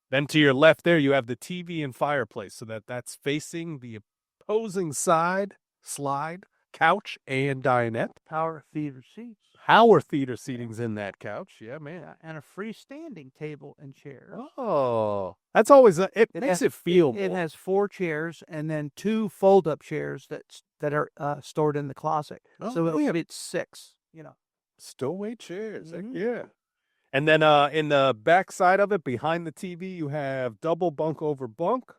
Then to your left there, you have the TV and fireplace. So that's facing the opposing side, slide, couch, and dinette. Power theater seats. Power theater seating's in that couch. Yeah, man. Yeah, and a freestanding table and chair. Oh, that's always, it makes it feel It more. has 4 chairs and then 2 fold-up chairs that are stored in the closet. Oh, So yeah. it's 6, Stowaway chairs. Heck Mhm. yeah. And then in the back side of it, behind the TV, you have double bunk over bunk.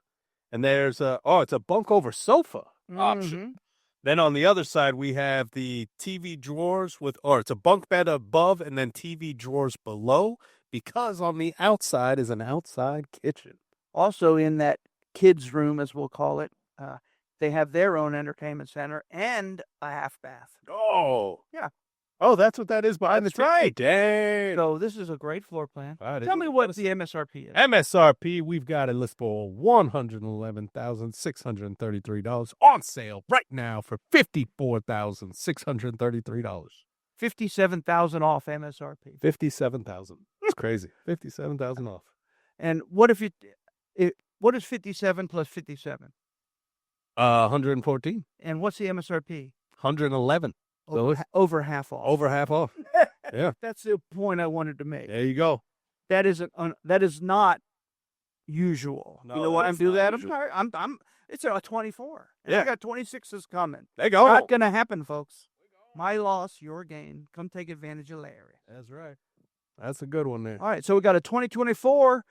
And there's it's a bunk over sofa option. Then on the other side, we have the TV drawers it's a bunk bed above and then TV drawers below, because on the outside is an outside kitchen. Also in that kids' room, as we'll call it, they have their own entertainment center and a half bath. Oh. Yeah. Oh, that's what that is behind That's the TV. right. Dang. So this is a great floor plan. Wow, Tell me what the MSRP is. MSRP, we've got it listed for $111,633 on sale right now for $54,633. $57,000 off MSRP. $57,000. That's crazy. $57,000 off. And what if What is 57 plus 57? 114, And what's the MSRP? 111. Over half off. Over half off. Yeah. That's the point I wanted to make. There you go. That is not usual. No, you know why I'm that's doing not that? usual. I'm it's a 24. And Yeah. I got 26s coming. There you go. Not gonna happen, folks. My loss, your gain. Come take advantage of Larry. That's right. That's a good one there. All right, so we got a 2024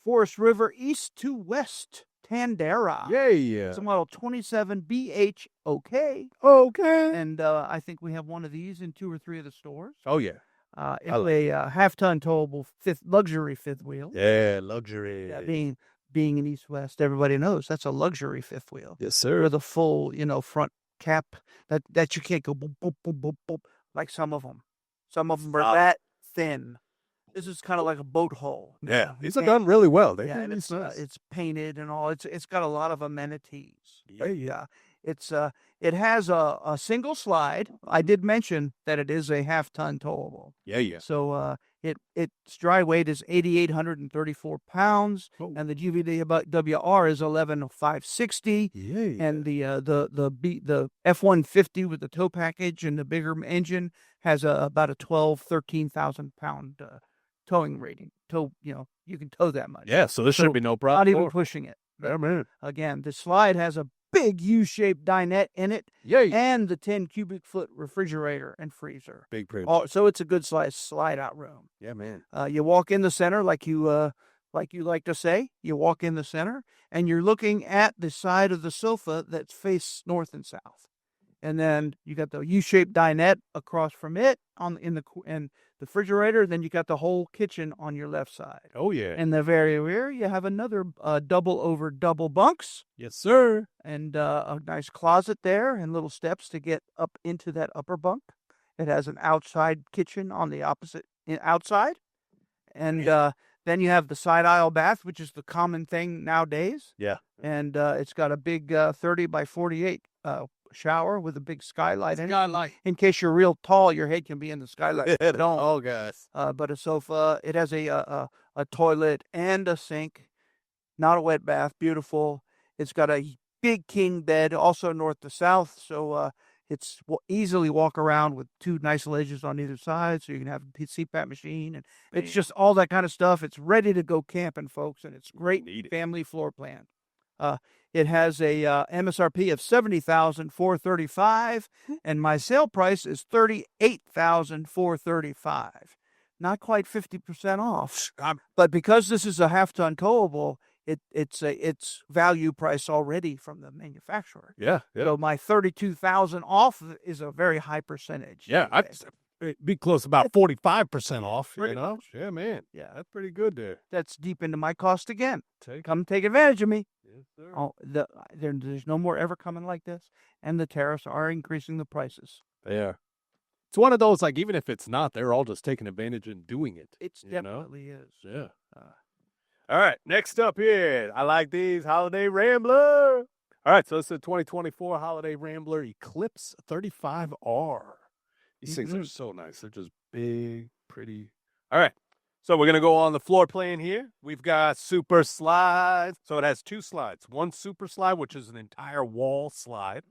Forest River East to West Tandera. Yeah. It's a model 27 BHOK. Okay. And I think we have one of these in 2 or 3 of the stores. Oh, yeah. It's a half-ton towable luxury fifth wheel. Yeah, luxury. Yeah, being in East-West, everybody knows that's a luxury fifth wheel. Yes, sir. With a full, front cap that you can't go boop, boop, boop, boop, boop, like some of them. Some of them are that thin. This is kind of like a boat hull. Yeah, these are done really well. Yeah, and it's painted and all. It's got a lot of amenities. Yeah. It has a single slide. I did mention that it is a half-ton towable. Yeah. So its dry weight is 8,834 pounds, and the GVWR is 11,560. Yeah. And the F-150 with the tow package and the bigger engine has about a 13,000 pound towing rating. You can tow that much. Yeah, so this shouldn't be no problem. Not even pushing it. Yeah, man. Again, the slide has a big U-shaped dinette in it, and the 10 cubic foot refrigerator and freezer. Big pretty. So it's a good slide out room. Yeah, man. You walk in the center, like you like to say. You walk in the center, and you're looking at the side of the sofa that's faced north and south, and then you got the U-shaped dinette across from it and the refrigerator. Then you got the whole kitchen on your left side. Oh, yeah. In the very rear, you have another double bunks. Yes, sir. And a nice closet there and little steps to get up into that upper bunk. It has an outside kitchen on the outside. And then you have the side aisle bath, which is the common thing nowadays. Yeah. And it's got a big 30 by 48 shower with a big skylight in it. In case you're real tall, your head can be in the skylight. Don't. Oh, gosh. But a sofa. It has a toilet and a sink. Not a wet bath. Beautiful. It's got a big king bed, also north to south. So it's easily walk around with 2 nice ledges on either side. So you can have a CPAP machine. And it's just all that kind of stuff. It's ready to go camping, folks. And it's great family floor plan. It has a MSRP of $70,435, and my sale price is $38,435. Not quite 50% off, but because this is a half-ton towable, it's value price already from the manufacturer. Yeah. So my $32,000 off is a very high percentage. Yeah, I'd be close about 45% off. Pretty much. Yeah, man. Yeah, that's pretty good there. That's deep into my cost again. Come take advantage of me. Yes, sir. There's no more ever coming like this, and the tariffs are increasing the prices. They are. It's one of those, like, even if it's not, they're all just taking advantage and doing it. It definitely is. Yeah. All right, next up here, I like these Holiday Rambler. All right, so it's a 2024 Holiday Rambler Eclipse 35R. These things are so nice. They're just big, pretty. All right, so we're going to go on the floor plan here. We've got super slides. So it has 2 slides. One super slide, which is an entire wall slide.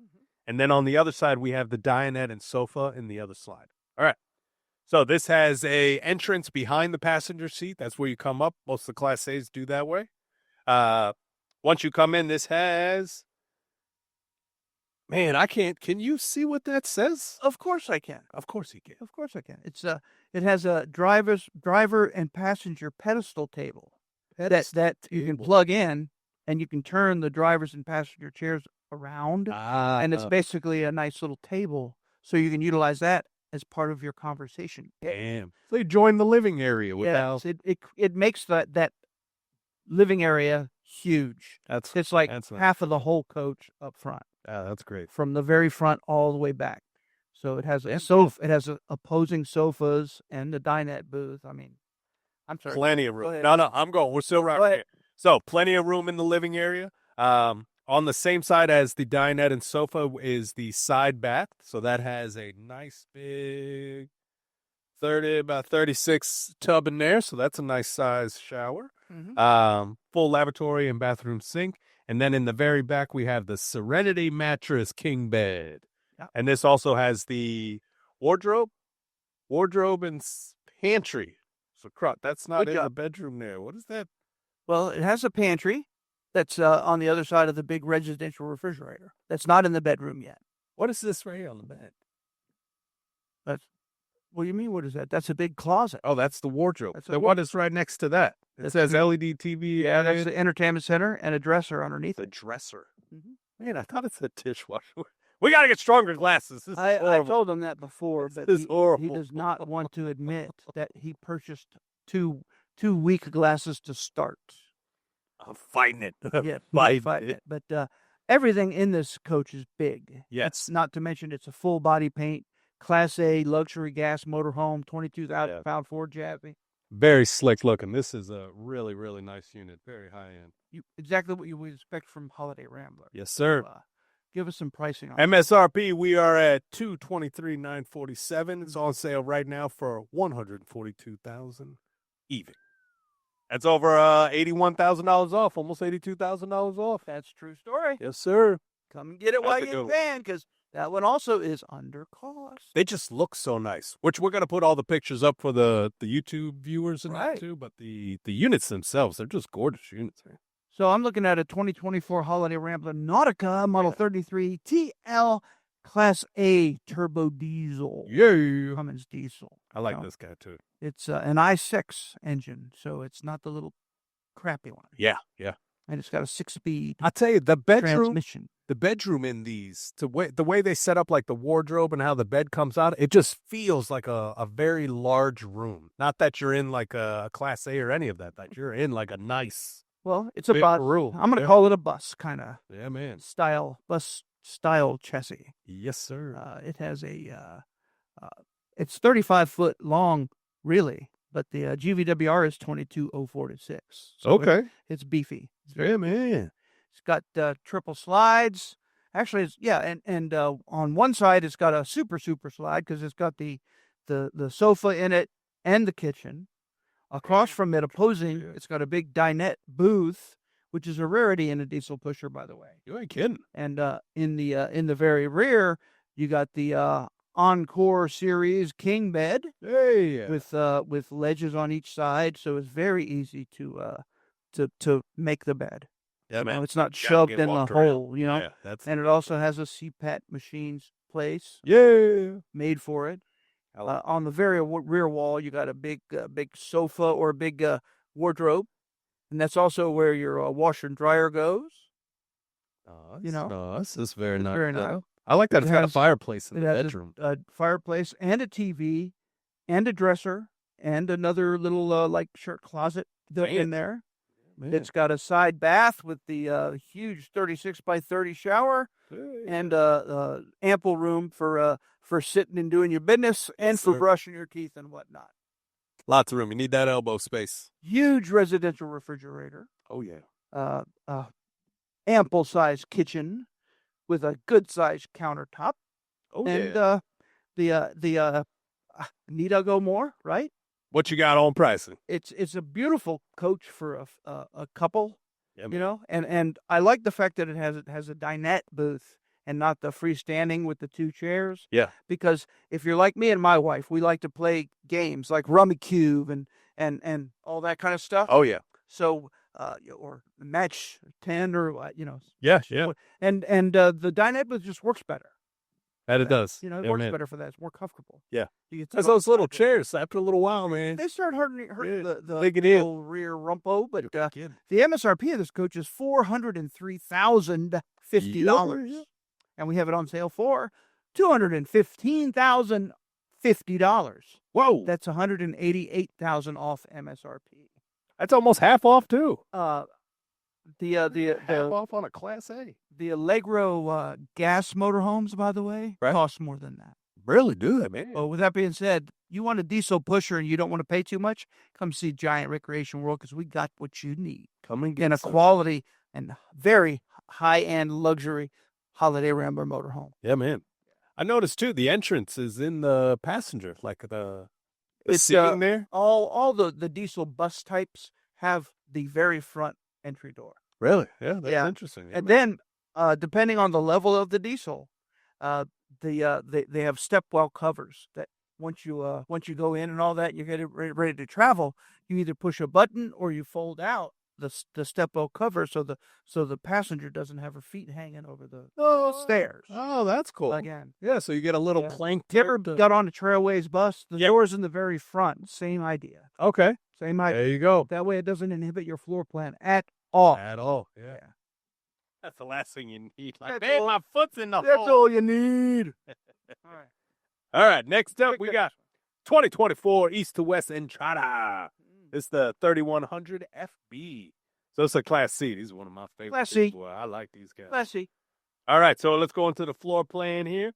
And then on the other side, we have the dinette and sofa in the other slide. All right. So this has a entrance behind the passenger seat. That's where you come up. Most of the Class A's do that way. Once you come in, this has... Man, I can't... Can you see what that says? Of course I can. Of course you can. Of course I can. It has a driver and passenger pedestal table that you can plug in, and you can turn the drivers and passenger chairs around. And it's basically a nice little table, so you can utilize that as part of your conversation. Damn. So you join the living area without... It makes that living area huge. It's like half of the whole coach up front. Yeah, that's great. From the very front all the way back. So it has a sofa. It has opposing sofas and the dinette booth. I mean, I'm sorry. Plenty of room. No, I'm going. We're still right here. So plenty of room in the living area. On the same side as the dinette and sofa is the side bath. So that has a nice big about 36 tub in there, so that's a nice size shower. Mm-hmm. Full lavatory and bathroom sink. And then in the very back, we have the Serenity Mattress King Bed. Yeah. And this also has the wardrobe and pantry. So, that's not Good in job. the bedroom there. What is that? Well, it has a pantry that's on the other side of the big residential refrigerator. That's not in the bedroom yet. What is this right here on the bed? What do you mean? What is that? That's a big closet. Oh, that's the wardrobe. That's Then what is right next to that? It That's says the- LED TV. Yeah, that's added. the entertainment center and a dresser underneath The it. dresser. Mhm. Man, I thought it said dishwasher. We got to get stronger glasses. This is I horrible. told him that before, but This is he horrible. does not want to admit that he purchased two weak glasses to start. I'm fighting it. Yeah, Fighting fighting it. it. But everything in this coach is big. Yes. Not to mention it's a full body paint, Class A luxury gas motorhome, 22,000 pound Ford Jazzy. Very slick looking. This is a really, really nice unit. Very high end. Exactly what you would expect from Holiday Rambler. Yes, sir. So, give us some pricing on MSRP, we are at $223,947. It's on sale right now for $142,000 even. That's over $81,000 off, almost $82,000 off. That's a true story. Yes, sir. Come and get it while That's a you good one. can, because that one also is under cost. They just look so nice, which we're going to put all the pictures up for the YouTube viewers and Right. that too. But the units themselves, they're just gorgeous units, man. So I'm looking at a 2024 Holiday Rambler Nautica Model 33 TL Class A turbo diesel. Yeah. Cummins diesel. I like You know, this guy too. It's an i6 engine, so it's not the little crappy one. Yeah, yeah. And it's got a 6-speed I tell you, the bedroom transmission. in these, the way they set up like the wardrobe and how the bed comes out, it just feels like a very large room. Not that you're in like a Class A or any of that you're in like a nice. Well, it's a big bus. room. I'm going to Yeah. call it a bus kind of Yeah, man. bus style chassis. Yes, sir. It has it's 35 foot long, really, but the GVWR is 2204-6. So it's beefy. Yeah, man. It's got triple slides. Actually, it's and on one side it's got a super slide because it's got the sofa in it and the kitchen. Across from it, opposing, it's got a big dinette booth, which is a rarity in a diesel pusher, by the way. You ain't kidding. And in the very rear, you got the Encore Series king bed Hey. with ledges on each side, so it's very easy to make the bed. Yeah, You know, man. it's not Gotta shoved get in the walked around. hole, you know. Yeah, that's. And it also has a CPAT machines place Yeah. made for it. I like On the very rear wall, you got a big sofa or a big wardrobe, and that's also where your washer and dryer goes. You know, no, this is very nice. very nice. I like that It it's got a has- fireplace in It the has bedroom. a fireplace and a TV and a dresser and another little like shirt closet in there. Man. It's got a side bath with the huge 36 by 30 shower and ample room for sitting and doing your business and for sir. brushing your teeth and whatnot. Lots of room. You need that elbow space. Huge residential refrigerator. Oh yeah. Ample size kitchen with a good sized countertop. Oh And the need I go more, right? What you got on pricing? It's a beautiful coach for a couple, Yeah, you know, and I like the fact that it has a dinette booth and not the freestanding with the two chairs. Yeah. Because if you're like me and my wife, we like to play games like Rummy Cube and all that kind of stuff. Oh yeah. So or Match 10 or what, you know. Yeah, yeah. And the dinette booth just works better. That it does. You know, it Yeah, works man. better for that. It's more comfortable. Yeah. You get That's to- those little chairs. After a little while, man. They start hurting Yeah, the dig it in. little rear rumpo, but Kid. the MSRP of this coach is $403,050, Yeah. and we have it on sale for $215,050. Whoa. That's $188,000 off MSRP. That's almost half off too. The Half off on a Class A. the Allegro gas motorhomes, by the way, Right. cost more than that. Really do that, man. Well, with that being said, you want a diesel pusher and you don't want to pay too much, come see Giant Recreation World because we got what you need Come and in a some. quality and very high-end luxury Holiday Rambler motorhome. Yeah, man. I noticed too. The entrance is in the passenger, like The seating there? All the diesel bus types have the very front entry door. Really? Yeah, that's Yeah. interesting. And then, depending on the level of the diesel, they have step well covers that once you go in and all that, you get it ready to travel. You either push a button or you fold out the step well cover so the passenger doesn't have her feet hanging over the stairs. Oh, that's cool. Again, Yeah, so you get a little plank. you ever got on a Trailways bus? The door's in the very front. Same idea. Okay. Same idea. There you go. That way, it doesn't inhibit your floor plan at all. At all. Yeah. Yeah. That's the last thing you need. That's man, all- my foot's in the That's hole. all you need. All right. All right, next up we got 2024 East to West Entrada. It's the 3100 FB. So it's a Class C. These are one of my favorites. Class C. Boy, I like these guys. Let's see. All right, so let's go into the floor plan here.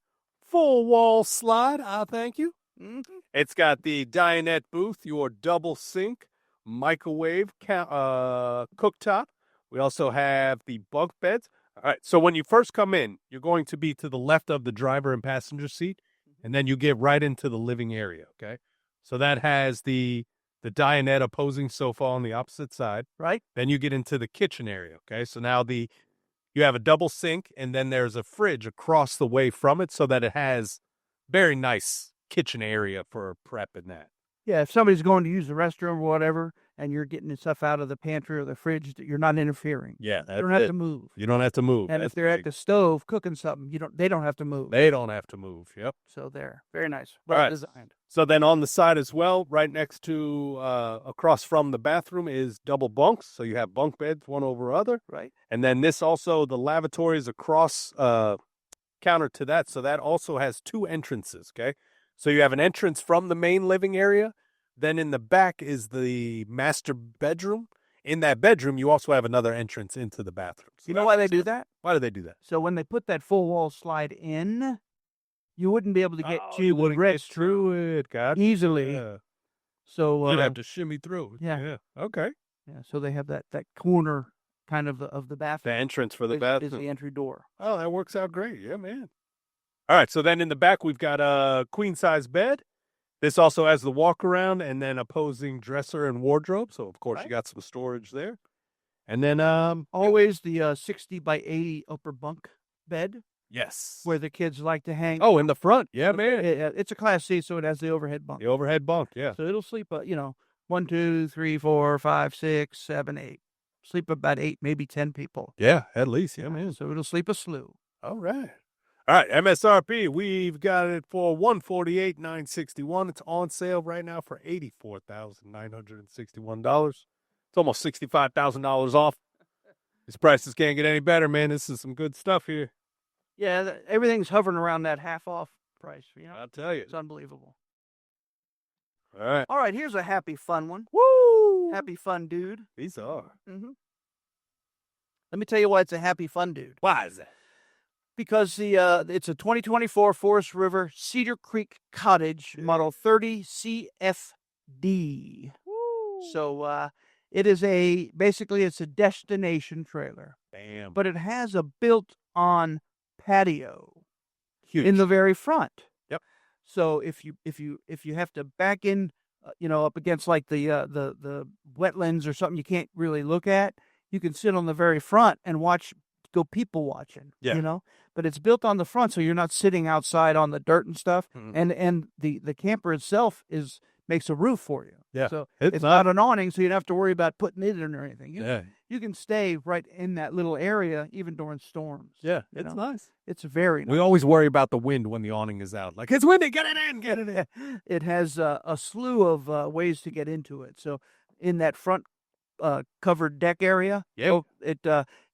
Full wall slide, I thank you. Mhm. It's got the dinette booth, your double sink, microwave, cooktop. We also have the bunk beds. All right, so when you first come in, you're going to be to the left of the driver and passenger seat, and then you get right into the living area, okay? So that has the dinette opposing sofa on the opposite side. Right. Then you get into the kitchen area, okay? So now you have a double sink, and then there's a fridge across the way from it so that it has very nice kitchen area for prep and that. Yeah, if somebody's going to use the restroom or whatever, and you're getting the stuff out of the pantry or the fridge, you're not interfering. Yeah, You don't have to move. You don't have to move. And That's if they're at big. the stove cooking something, they don't have to move. They don't have to move. Yep. So there, very nice. All Well right. designed. So then on the side as well, right next to, across from the bathroom is double bunks. So you have bunk beds, one over other. Right. And then this also, the lavatory is across counter to that. So that also has two entrances, okay? So you have an entrance from the main living area. Then in the back is the master bedroom. In that bedroom, you also have another entrance into the bathroom. So You know why they do that? Why do they do that? So when they put that full wall slide in, you wouldn't be able to get to you the wouldn't rest get through it, God. easily. Yeah. So You'd have to shimmy through. yeah. Okay. yeah, so they have that corner kind of the The bathroom. entrance for the is bathroom. the entry door. Oh, that works out great. Yeah, man. All right. So then in the back, we've got a queen size bed. This also has the walk around and then opposing dresser and wardrobe. So, of course, Right. you got some storage there. And then, Always the 60 by 80 upper bunk bed yes. where the kids like to hang. Oh, in the front. Yeah, man. It's a Class C, so it has the overhead bunk. The overhead bunk. Yeah. So it'll sleep, 1, 2, 3, 4, 5, 6, 7, 8. Sleep about 8, maybe 10 people. Yeah, at least. Yeah, man. So it'll sleep a slew. All right. All right, MSRP, we've got it for $148,961. It's on sale right now for $84,961. It's almost $65,000 off. These prices can't get any better, man. This is some good stuff here. Yeah, everything's hovering around that half off price. I'll tell you. It's unbelievable. All right. All right, here's a happy fun one. Woo! Happy fun dude. These are. Mm-hmm. Let me tell you why it's a happy fun dude. Why is that? Because it's a 2024 Forest River Cedar Creek Cottage Model 30 CFD. So it is basically it's a destination trailer, Bam. but it has a built-on patio Huge. in the very front. Yep. So if you have to back in, up against like the wetlands or something you can't really look at, you can sit on the very front and go people watching. Yeah. But it's built on the front, so you're not sitting outside on the dirt and stuff. Mhm. And the camper itself makes a roof for you. Yeah. So It's it's not- not an awning, so you don't have to worry about putting it in or anything. Yeah. You can stay right in that little area even during storms. Yeah. you It's know? nice. It's very nice. We always worry about the wind when the awning is out. Like, it's windy. Get it in. Get it in. It has a slew of ways to get into it. So in that front covered deck area, Yep.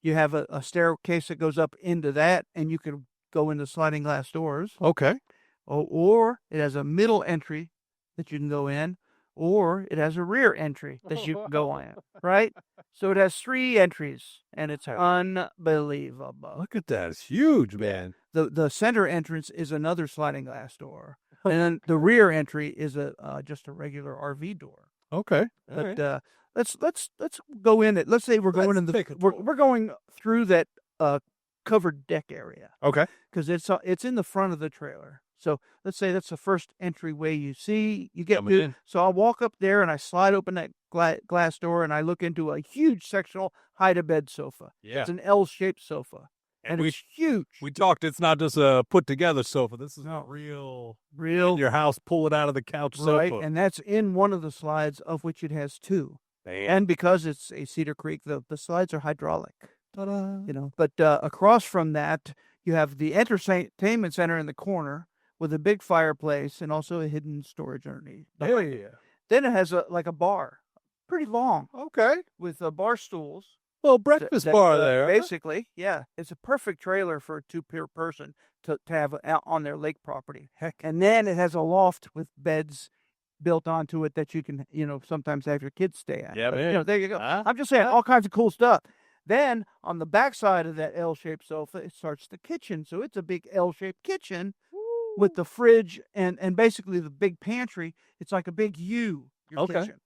you have a staircase that goes up into that, and you can go into sliding glass doors. Okay. Or it has a middle entry that you can go in, or it has a rear entry that you can go in, right? So it has 3 entries, and it's unbelievable. Look at that. It's huge, man. The center entrance is another sliding glass door, and then the rear entry is just a regular RV door. Okay. All But right. let's go in it. Let's say we're going Let's take a we're going through that covered deck area Okay. because it's in the front of the trailer. So let's say that's the first entryway you see. You get Coming to, in. so I'll walk up there and I slide open that glass door and I look into a huge sectional hide-a-bed sofa. Yeah. It's an L-shaped sofa, and we- it's huge. We talked, it's not just a put together sofa. This is No. a real Real, your house, pull it out of the couch right? sofa. And that's in one of the slides, of which it has two. Damn. And because it's a Cedar Creek, the slides are hydraulic. Ta-da. You know, but across from that, you have the entertainment center in the corner with a big fireplace and also a hidden storage underneath. Yeah. Then it has a bar, pretty long, Okay. with bar stools. Little breakfast bar there. Basically, yeah. It's a perfect trailer for a two-person to have out on their lake property. Heck. And then it has a loft with beds built onto it that you can, sometimes have your kids stay at. Yeah, But, man. there you go. Huh? I'm just saying, all kinds of cool stuff. Then on the back side of that L-shaped sofa, it starts the kitchen. So it's a big L-shaped kitchen with the fridge and basically the big pantry. It's like a big U, your Okay. kitchen.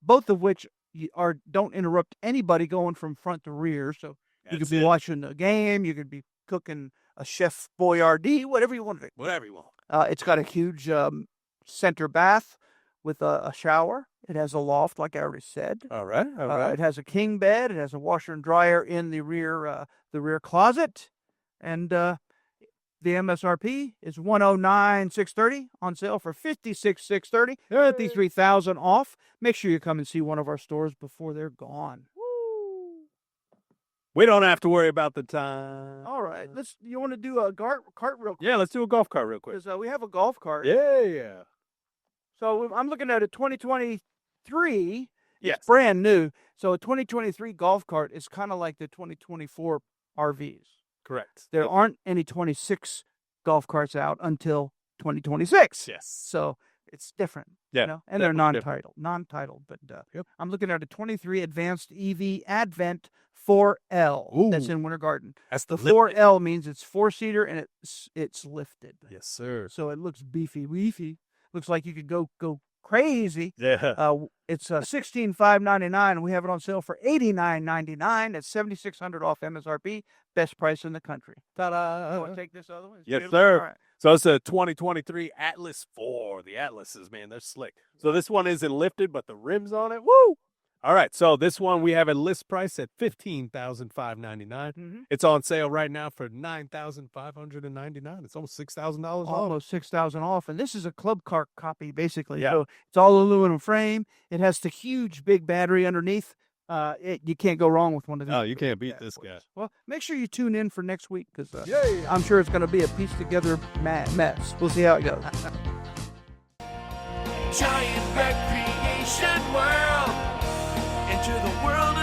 Both of which don't interrupt anybody going from front to rear. So you could be watching the game, you could be cooking a Chef Boyardee, whatever you want to do. Whatever you want. It's got a huge center bath with a shower. It has a loft, like I already said. All right. It has a king bed. It has a washer and dryer in the rear closet, and the MSRP is $109,630 on sale for $56,630. $53,000 off. Make sure you come and see one of our stores before they're gone. We don't have to worry about the time. All right, you want to do a cart real quick? Yeah, let's do a golf cart real quick. Because we have a golf cart. Yeah. So I'm looking at a 2023. Yes. It's brand new. So a 2023 golf cart is kind of like the 2024 RVs. Correct. There aren't any 26 golf carts out until 2026. Yes. So it's different. Yeah, And they're definitely non-titled. But Yep. I'm looking at a 23 Advanced EV Advent 4L. Ooh. That's in Winter Garden. That's The lifted. 4L means it's four-seater and it's lifted. Yes, sir. So it looks beefy. Looks like you could go crazy. Yeah. It's $16,599. We have it on sale for $89.99. That's $7,600 off MSRP. Best price in the country. Ta-da. You want to take this other one? It's Yes, beautiful. sir. All right. So it's a 2023 Atlas 4. The Atlases, man, they're slick. So this one isn't lifted, but the rims on it, woo! All right, so this one we have a list price at $15,599. Mhm. It's on sale right now for $9,599. It's almost $6,000 off. Almost $6,000 off, and this is a club car copy, basically. Yeah. So it's all aluminum frame. It has the huge big battery underneath. You can't go wrong with one of these. Oh, you can't beat bad this boys. guy. Well, make sure you tune in for next week because Yay! I'm sure it's going to be a piece together mess. We'll see how it goes. Giant Recreation World. Enter the world